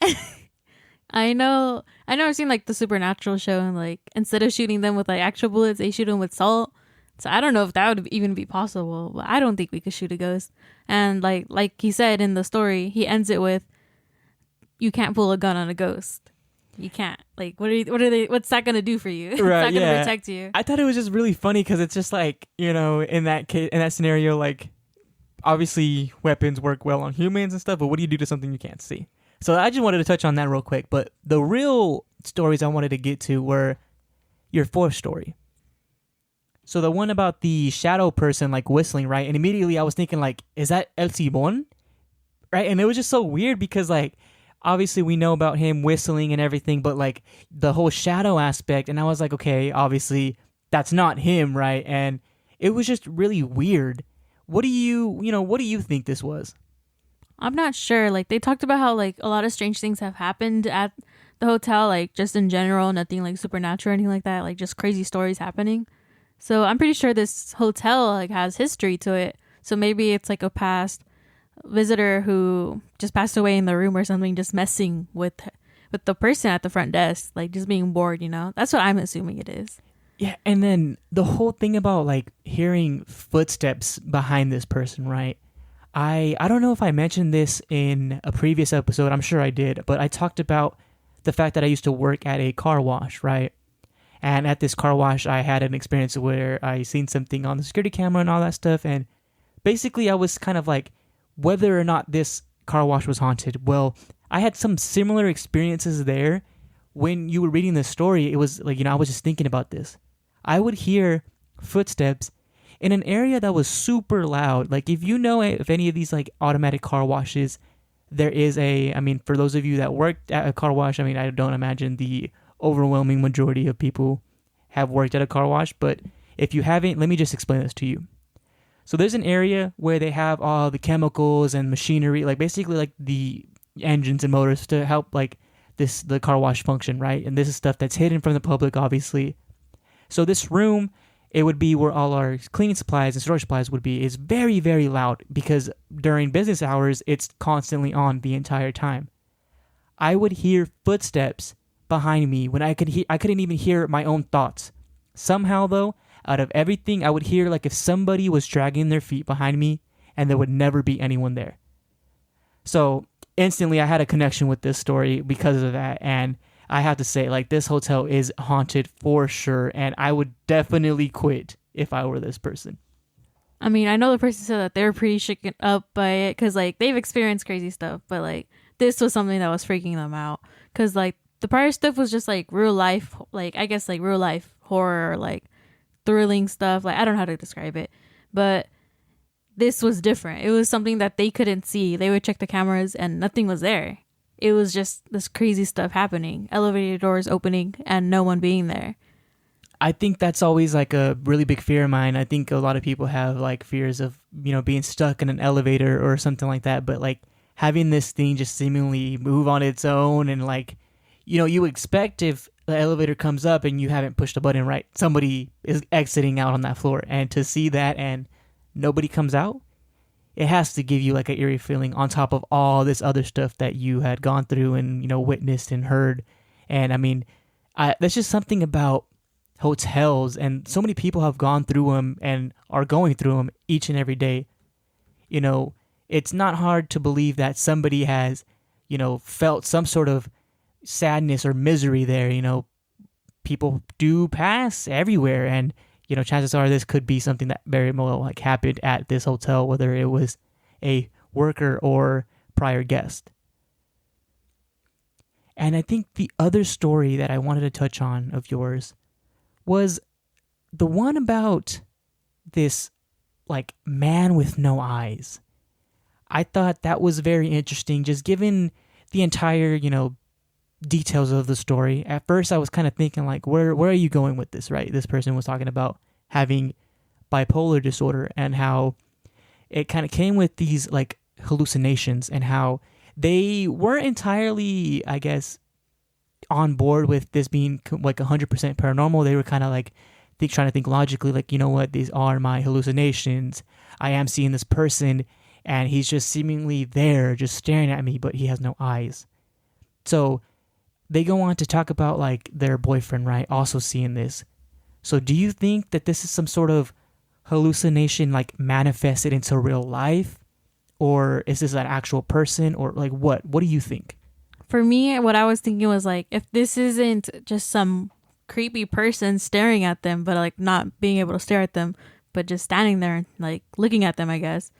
I know I've seen like the Supernatural show, and like instead of shooting them with like actual bullets, they shoot them with salt. So I don't know if that would even be possible, but I don't think we could shoot a ghost. And like he said in the story, he ends it with, "You can't pull a gun on a ghost. You can't. Like, what's that gonna do for you? It's not gonna protect you." I thought it was just really funny because it's just like, in that case, in that scenario, like, obviously weapons work well on humans and stuff, but what do you do to something you can't see? So I just wanted to touch on that real quick. But the real stories I wanted to get to were your fourth story. So the one about the shadow person, like, whistling, right? And immediately I was thinking, like, is that El Cibon? Right? And it was just so weird because, like, obviously we know about him whistling and everything, but, like, the whole shadow aspect, and I was like, okay, obviously that's not him, right? And it was just really weird. What do you think this was? I'm not sure. Like, they talked about how, like, a lot of strange things have happened at the hotel, like, just in general, nothing, like, supernatural or anything like that, like, just crazy stories happening. So I'm pretty sure this hotel, like, has history to it. So maybe it's like a past visitor who just passed away in the room or something, just messing with the person at the front desk, like just being bored, That's what I'm assuming it is. Yeah, and then the whole thing about like hearing footsteps behind this person, right? I don't know if I mentioned this in a previous episode. I'm sure I did, but I talked about the fact that I used to work at a car wash, right? And at this car wash, I had an experience where I seen something on the security camera and all that stuff. And basically, I was kind of like, whether or not this car wash was haunted. Well, I had some similar experiences there. When you were reading this story, it was like, I was just thinking about this. I would hear footsteps in an area that was super loud. Like, if you know if any of these like automatic car washes, there is for those of you that worked at a car wash, I don't imagine the overwhelming majority of people have worked at a car wash, but if you haven't, let me just explain this to you. So there's an area where they have all the chemicals and machinery, like basically like the engines and motors to help like the car wash function, right? And this is stuff that's hidden from the public, obviously. So this room, it would be where all our cleaning supplies and storage supplies would be, is very, very loud because during business hours, it's constantly on the entire time. I would hear footsteps behind me when I couldn't even hear my own thoughts. Somehow though, out of everything, I would hear like if somebody was dragging their feet behind me and there would never be anyone there. So instantly I had a connection with this story because of that, and I have to say, like, this hotel is haunted for sure, and I would definitely quit if I were this person. I mean, I know the person said that they're pretty shaken up by it because, like, they've experienced crazy stuff, but, like, this was something that was freaking them out because, like, the prior stuff was just, like, real life, like, I guess, like, real life horror, like, thrilling stuff. Like, I don't know how to describe it, but this was different. It was something that they couldn't see. They would check the cameras and nothing was there. It was just this crazy stuff happening, elevator doors opening and no one being there. I think that's always like a really big fear of mine. I think a lot of people have like fears of, being stuck in an elevator or something like that. But like having this thing just seemingly move on its own and like, you expect if the elevator comes up and you haven't pushed a button right, somebody is exiting out on that floor. And to see that and nobody comes out, it has to give you like an eerie feeling on top of all this other stuff that you had gone through and, witnessed and heard. And I mean, that's just something about hotels, and so many people have gone through them and are going through them each and every day. It's not hard to believe that somebody has, felt some sort of sadness or misery there. People do pass everywhere, and chances are this could be something that very well like happened at this hotel, whether it was a worker or prior guest. And I think the other story that I wanted to touch on of yours was the one about this like man with no eyes. I thought that was very interesting, just given the entire, details of the story. At first I was kind of thinking like, where are you going with this, right? This person was talking about having bipolar disorder and how it kind of came with these like hallucinations and how they weren't entirely, I guess, on board with this being like 100% paranormal. They were kind of like trying to think logically, like, what, these are my hallucinations. I am seeing this person and he's just seemingly there, just staring at me, but he has no eyes. So they go on to talk about like their boyfriend, right, also seeing this. So do you think that this is some sort of hallucination like manifested into real life? Or is this an actual person? Or like what? What do you think? For me, what I was thinking was like, if this isn't just some creepy person staring at them, but like not being able to stare at them, but just standing there and like looking at them, I guess.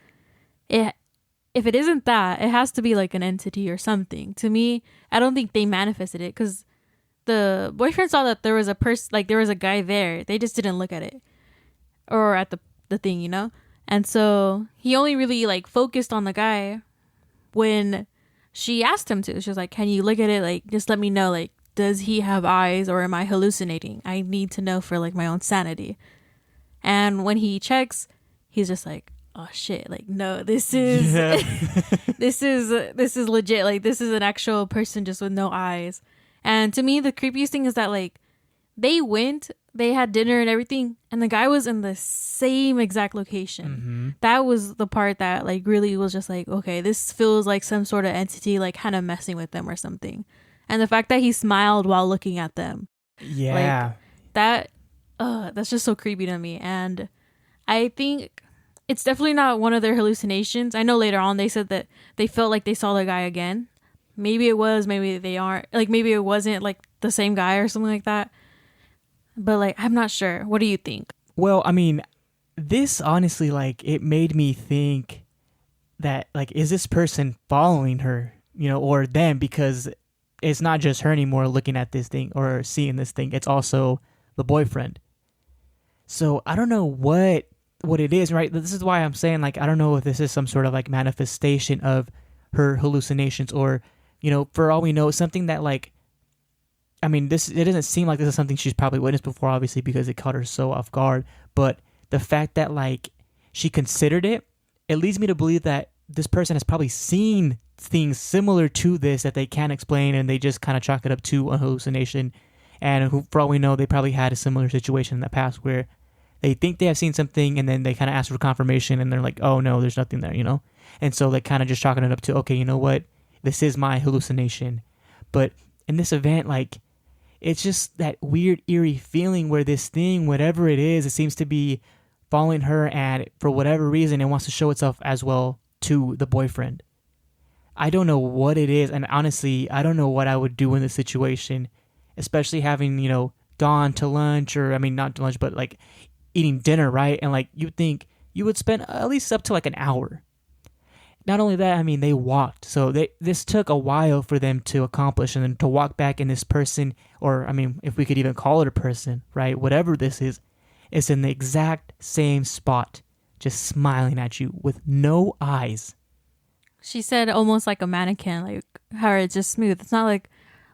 If it isn't that, it has to be like an entity or something. To me, I don't think they manifested it because the boyfriend saw that there was a person, like there was a guy there. They just didn't look at it or at the thing, And so he only really like focused on the guy when she asked him to. She was like, can you look at it? Like, just let me know, like, does he have eyes or am I hallucinating? I need to know for like my own sanity. And when he checks, he's just like, oh shit, like, no, this is this is legit. Like, this is an actual person just with no eyes. And to me, the creepiest thing is that like they had dinner and everything, and the guy was in the same exact location. Mm-hmm. That was the part that like really was just like, okay, this feels like some sort of entity like kind of messing with them or something. And the fact that he smiled while looking at them, yeah, like, that that's just so creepy to me. And I think it's definitely not one of their hallucinations. I know later on they said that they felt like they saw the guy again. Maybe it was, maybe they aren't. Like, maybe it wasn't like the same guy or something like that. But like, I'm not sure. What do you think? Well, I mean, this honestly, like, it made me think that, like, is this person following her, or them? Because it's not just her anymore looking at this thing or seeing this thing. It's also the boyfriend. So I don't know what it is, right? This is why I'm saying, like, I don't know if this is some sort of like manifestation of her hallucinations, or, for all we know, something that, like, I mean, it doesn't seem like this is something she's probably witnessed before, obviously, because it caught her so off guard. But the fact that, like, she considered it, it leads me to believe that this person has probably seen things similar to this that they can't explain, and they just kind of chalk it up to a hallucination. And for all we know, they probably had a similar situation in the past where they think they have seen something, and then they kind of ask for confirmation, and they're like, oh, no, there's nothing there, And so they kind of just chalking it up to, okay, you know what? This is my hallucination. But in this event, like, it's just that weird, eerie feeling where this thing, whatever it is, it seems to be following her, and for whatever reason, it wants to show itself as well to the boyfriend. I don't know what it is, and honestly, I don't know what I would do in this situation, especially having, gone to lunch, or, I mean, not to lunch, but, like, eating dinner, right? And, like, you'd think you would spend at least up to, like, an hour. Not only that, I mean, they walked. So this took a while for them to accomplish, and then to walk back, and this person, or, I mean, if we could even call it a person, right? Whatever this is in the exact same spot, just smiling at you with no eyes. She said almost like a mannequin, like how it's just smooth. It's not like,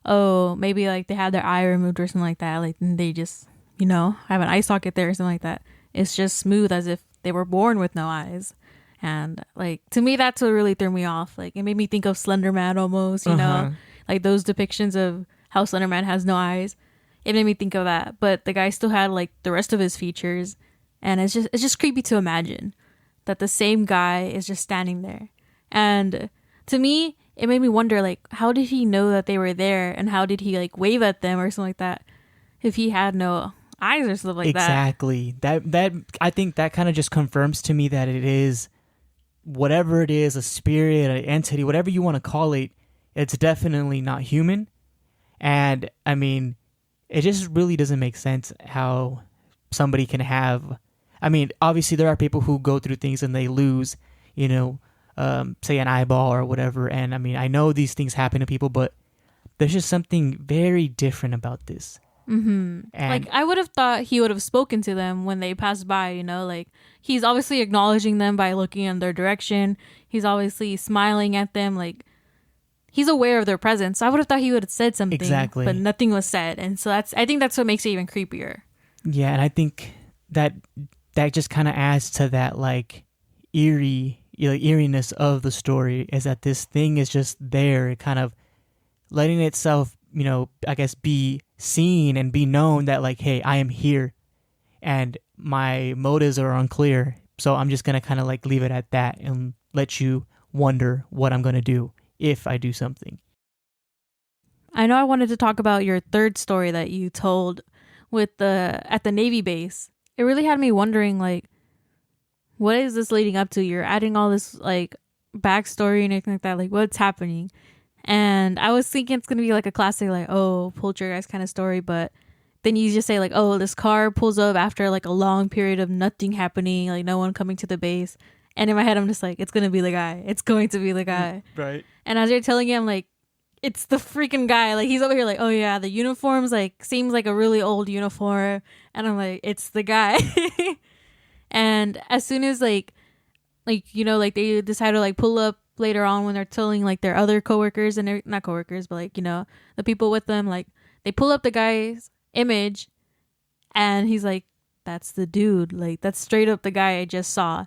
oh, maybe like they had their eye removed or something like that. Like they just, have an eye socket there or something like that. It's just smooth as if they were born with no eyes. And like, to me, that's what really threw me off. Like, it made me think of Slender Man almost, like those depictions of how Slender Man has no eyes. It made me think of that. But the guy still had like the rest of his features. And it's just creepy to imagine that the same guy is just standing there. And to me, it made me wonder, like, how did he know that they were there? And how did he like wave at them or something like that if he had no eyes or stuff like that? Exactly. That I think that kind of just confirms to me that it is, whatever it is, a spirit, an entity, whatever you want to call it, it's definitely not human. And I mean, it just really doesn't make sense how somebody can have, I mean, obviously there are people who go through things and they lose, say an eyeball or whatever. And I mean, I know these things happen to people, but there's just something very different about this. Mm-hmm. Like, I would have thought he would have spoken to them when they passed by, like he's obviously acknowledging them by looking in their direction. He's obviously smiling at them. Like, he's aware of their presence. So I would have thought he would have said something. Exactly. But nothing was said. And so I think that's what makes it even creepier. Yeah. And I think that just kind of adds to that, like, eeriness of the story, is that this thing is just there, kind of letting itself, I guess, be seen and be known that, like, hey, I am here and my motives are unclear. So I'm just going to kind of like leave it at that and let you wonder what I'm going to do if I do something. I know I wanted to talk about your third story that you told at the Navy base. It really had me wondering, like, what is this leading up to? You're adding all this like backstory and anything like that. Like, what's happening? And I was thinking it's going to be like a classic, like, oh, poltergeist kind of story. But then you just say like, oh, this car pulls up after like a long period of nothing happening, like no one coming to the base. And in my head, I'm just like, it's going to be the guy. It's going to be the guy. Right. And as you're telling him, like, it's the freaking guy. Like, he's over here like, oh yeah, the uniform's like, seems like a really old uniform. And I'm like, it's the guy. And as soon as like, they decide to like pull up later on when they're telling like their other coworkers, and they're not coworkers, but like, the people with them, like they pull up the guy's image and he's like, that's the dude. Like, that's straight up the guy I just saw.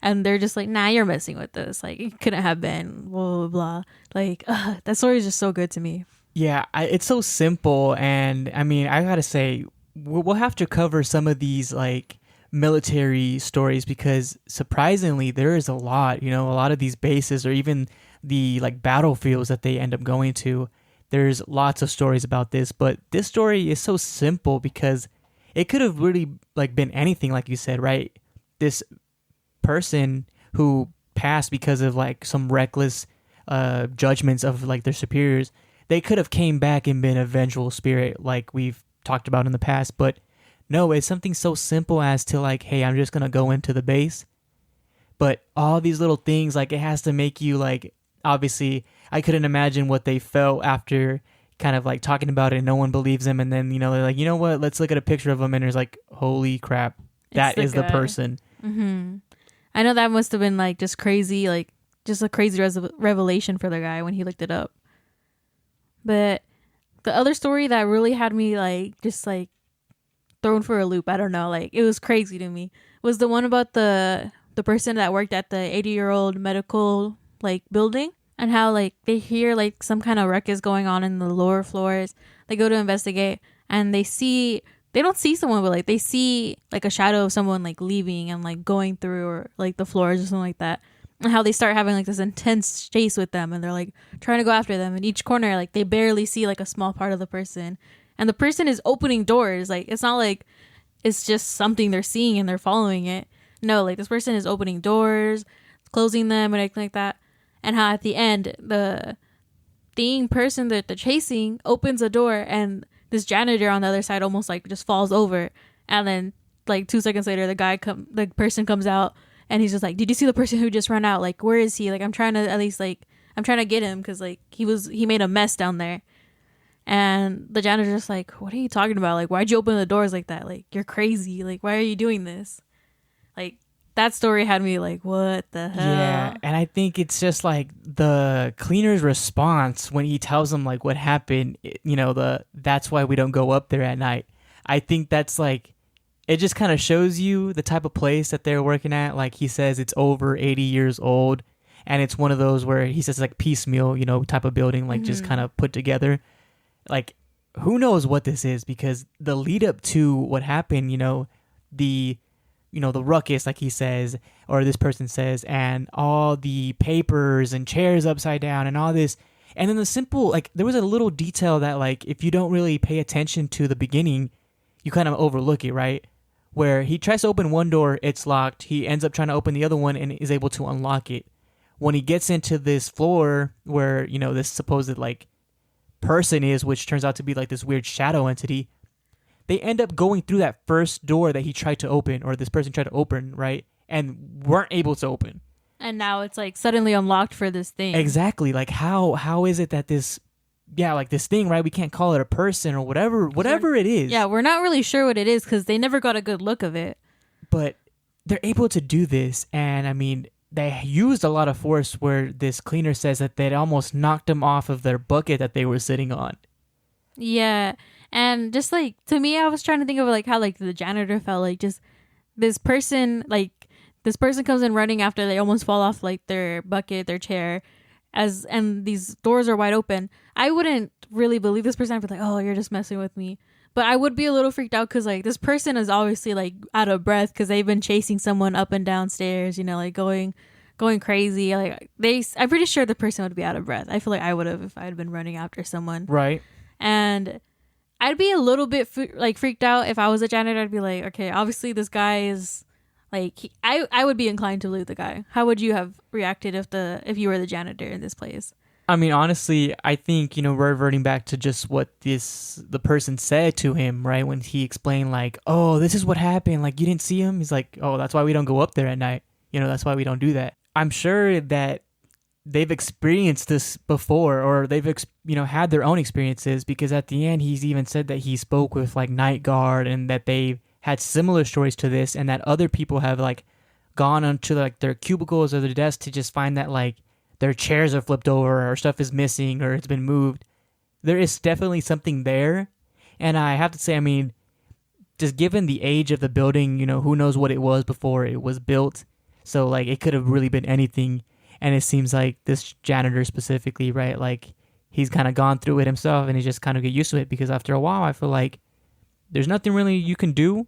And they're just like, nah, you're messing with this. Like, it couldn't have been, blah, blah, blah. Like, that story is just so good to me. Yeah, it's so simple. And I mean, I gotta say, we'll have to cover some of these like military stories, because surprisingly there is a lot of these bases, or even the like battlefields that they end up going to. There's lots of stories about this, but this story is so simple because it could have really like been anything, like you said, right? This person who passed because of like some reckless judgments of like their superiors, they could have came back and been a vengeful spirit like we've talked about in the past. But no, it's something so simple as to like, hey, I'm just gonna go into the base. But all these little things, like, it has to make you like, obviously I couldn't imagine what they felt after kind of like talking about it and no one believes them, and then they're like, you know what, let's look at a picture of him, and there's like, holy crap, that is the person. Mm-hmm. I know that must have been like just crazy, like just a crazy revelation for the guy when he looked it up. But the other story that really had me like just like thrown for a loop, I don't know, like it was crazy to me, was the one about the person that worked at the 80-year-old medical like building, and how like they hear like some kind of ruckus going on in the lower floors. They go to investigate and they don't see someone, but like they see like a shadow of someone like leaving and like going through or like the floors or something like that. And how they start having like this intense chase with them, and they're like trying to go after them. In each corner, like they barely see like a small part of the person, and the person is opening doors. Like it's not like it's just something they're seeing and they're following it. No, like this person is opening doors, closing them, and everything like that. And how at the end, the person that they're chasing opens a door, and this janitor on the other side almost like just falls over. And then like 2 seconds later, the person comes out, and he's just like, did you see the person who just ran out? Like, where is he? Like, I'm trying to get him, because like he made a mess down there. And the janitor's just like, what are you talking about? Like, why'd you open the doors like that? Like, you're crazy. Like, why are you doing this? Like, that story had me like, what the hell? Yeah, and I think it's just like the cleaner's response when he tells them like what happened, that's why we don't go up there at night. I think that's like, it just kind of shows you the type of place that they're working at. Like he says, it's over 80 years old, and it's one of those where he says like piecemeal, type of building, like just kind of put together. Like, who knows what this is, because the lead up to what happened, the ruckus, like he says, or this person says, and all the papers and chairs upside down and all this. And then the simple, like, there was a little detail that, like, if you don't really pay attention to the beginning, you kind of overlook it, right? Where he tries to open one door, it's locked. He ends up trying to open the other one and is able to unlock it. When he gets into this floor where, this supposed, like, person is, which turns out to be, like, this weird shadow entity, they end up going through that first door that he tried to open, or this person tried to open, right? And weren't able to open. And now it's like suddenly unlocked for this thing. Exactly. Like how is it that this thing, right? We can't call it a person or whatever it is. Yeah, we're not really sure what it is, because they never got a good look of it. But they're able to do this, and I mean, they used a lot of force where this cleaner says that they'd almost knocked them off of their bucket that they were sitting on. Yeah. And just like, to me, I was trying to think of like how like the janitor felt, like just this person comes in running after they almost fall off like their bucket, their chair, and these doors are wide open. I wouldn't really believe this person. I'd be like, oh, you're just messing with me. But I would be a little freaked out, because like this person is obviously like out of breath, because they've been chasing someone up and down stairs, like going crazy. Like I'm pretty sure the person would be out of breath. I feel like I would have if I had been running after someone. Right. And I'd be a little bit freaked out if I was a janitor. I'd be like, okay, obviously this guy is like, I would be inclined to loot the guy. How would you have reacted if you were the janitor in this place? I mean, honestly, I think, reverting back to just what the person said to him, right? When he explained like, oh, this is what happened. Like, you didn't see him? He's like, oh, that's why we don't go up there at night. That's why we don't do that. I'm sure that they've experienced this before, or they've had their own experiences, because at the end he's even said that he spoke with like night guard, and that they had similar stories to this, and that other people have like gone onto like their cubicles or their desks to just find that like their chairs are flipped over, or stuff is missing, or it's been moved. There is definitely something there. And I have to say, I mean, just given the age of the building, who knows what it was before it was built, so like it could have really been anything. And it seems like this janitor specifically, right, like he's kind of gone through it himself, and he just kind of get used to it, because after a while I feel like there's nothing really you can do,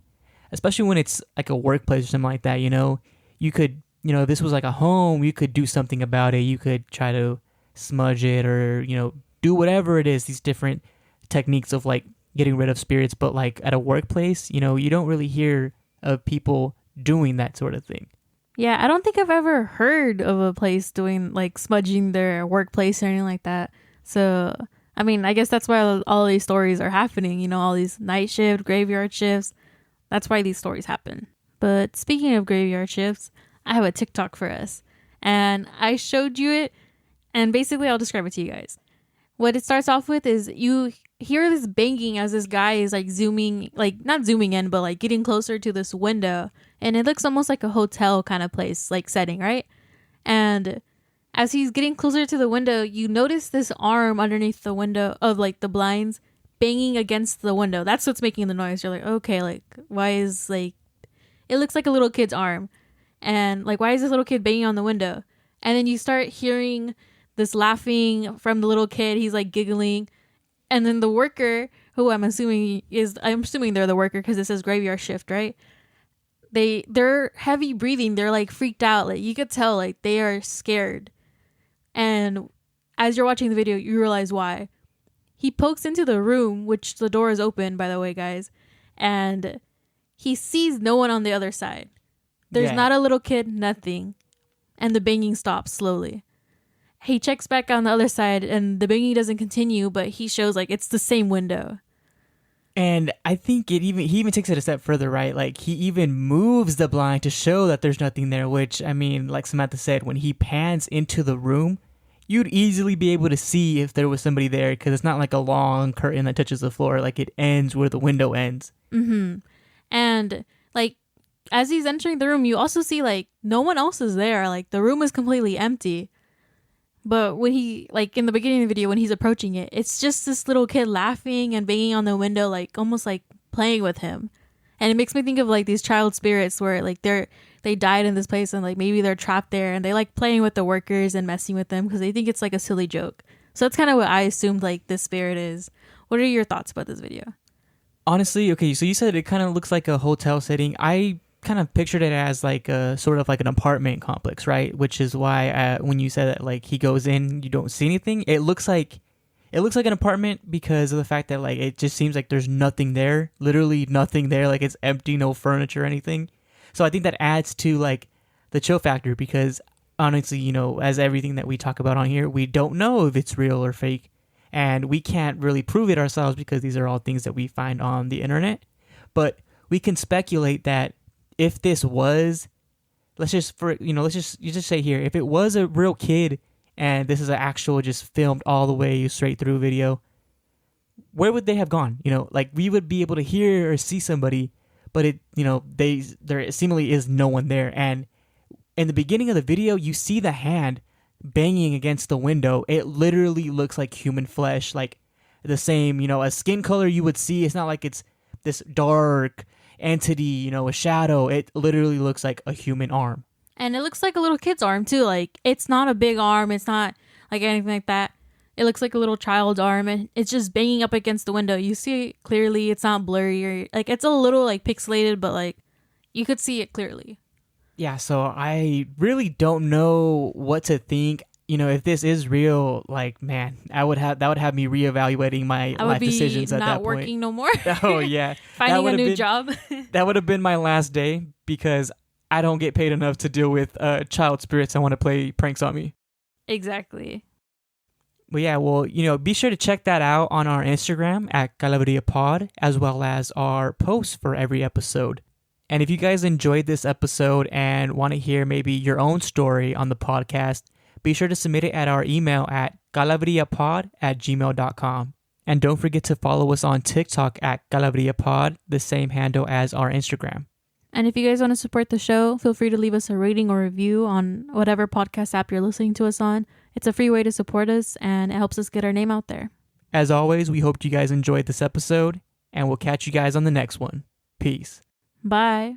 especially when it's like a workplace or something like that. You could, if this was like a home, you could do something about it. You could try to smudge it, or do whatever it is, these different techniques of like getting rid of spirits, but like at a workplace, you know, you don't really hear of people doing that sort of thing. Yeah, I don't think I've ever heard of a place doing like smudging their workplace or anything like that. So, I mean, I guess that's why all these stories are happening, you know, all these night shift, graveyard shifts. That's why these stories happen. But speaking of graveyard shifts, I have a TikTok for us. And I showed you it, and basically I'll describe it to you guys. What it starts off with is you hear this banging as this guy is like zooming, like not zooming in, but like getting closer to this window. And it looks almost like a hotel kind of place, like setting, right? And as he's getting closer to the window, you notice this arm underneath the window of like the blinds banging against the window. That's what's making the noise. You're like, okay, like why is like, it looks like a little kid's arm. And like, why is this little kid banging on the window? And then you start hearing this laughing from the little kid. He's like giggling. And then the worker, who I'm assuming they're the worker because it says graveyard shift, right? They're heavy breathing. They're like freaked out. Like you could tell like they are scared. And as you're watching the video, you realize why. He pokes into the room, which the door is open, by the way, guys. And he sees no one on the other side. There's not a little kid, nothing. And the banging stops slowly. He checks back on the other side and the banging doesn't continue, but he shows like it's the same window. And I think he even takes it a step further, right? Like he even moves the blind to show that there's nothing there, which I mean, like Samantha said, when he pans into the room, you'd easily be able to see if there was somebody there because it's not like a long curtain that touches the floor. Like it ends where the window ends. Mm-hmm. And like as he's entering the room, you also see like no one else is there. Like the room is completely empty. But when he, like in the beginning of the video, when he's approaching it, it's just this little kid laughing and banging on the window, like almost like playing with him. And it makes me think of like these child spirits where like they died in this place and like maybe they're trapped there and they like playing with the workers and messing with them because they think it's like a silly joke. So that's kind of what I assumed like this spirit is. What are your thoughts about this video? Honestly, okay, so you said it kind of looks like a hotel setting. I kind of pictured it as like a sort of like an apartment complex, right? Which is why when you said that like he goes in, you don't see anything. It looks like an apartment because of the fact that like it just seems like there's nothing there, literally nothing there. Like it's empty, no furniture or anything. So I think that adds to like the chill factor because honestly, you know, as everything that we talk about on here, we don't know if it's real or fake, and we can't really prove it ourselves because these are all things that we find on the internet. But we can speculate that if this was, let's just say here, if it was a real kid and this is an actual just filmed all the way straight through video, where would they have gone? You know, like we would be able to hear or see somebody, but it, you know, there seemingly is no one there. And in the beginning of the video, you see the hand banging against the window. It literally looks like human flesh, like the same, you know, a skin color you would see. It's not like it's this dark entity, you know, a shadow. It literally looks like a human arm. And it looks like a little kid's arm too. Like it's not a big arm. It's not like anything like that. It looks like a little child's arm and it's just banging up against the window. You see it clearly. It's not blurry or like it's a little like pixelated, but like you could see it clearly. Yeah, so I really don't know what to think. You know, if this is real, like, man, that would have me reevaluating my life decisions at that point. Not working no more. Oh yeah, Finding a new job. That would have been my last day because I don't get paid enough to deal with child spirits that want to play pranks on me. Exactly. But yeah, well, you know, be sure to check that out on our Instagram at calaveriapod, as well as our posts for every episode. And if you guys enjoyed this episode and want to hear maybe your own story on the podcast, be sure to submit it at our email at calaveriapod@gmail.com. And don't forget to follow us on TikTok at calaveriapod, the same handle as our Instagram. And if you guys want to support the show, feel free to leave us a rating or review on whatever podcast app you're listening to us on. It's a free way to support us, and it helps us get our name out there. As always, we hope you guys enjoyed this episode, and we'll catch you guys on the next one. Peace. Bye.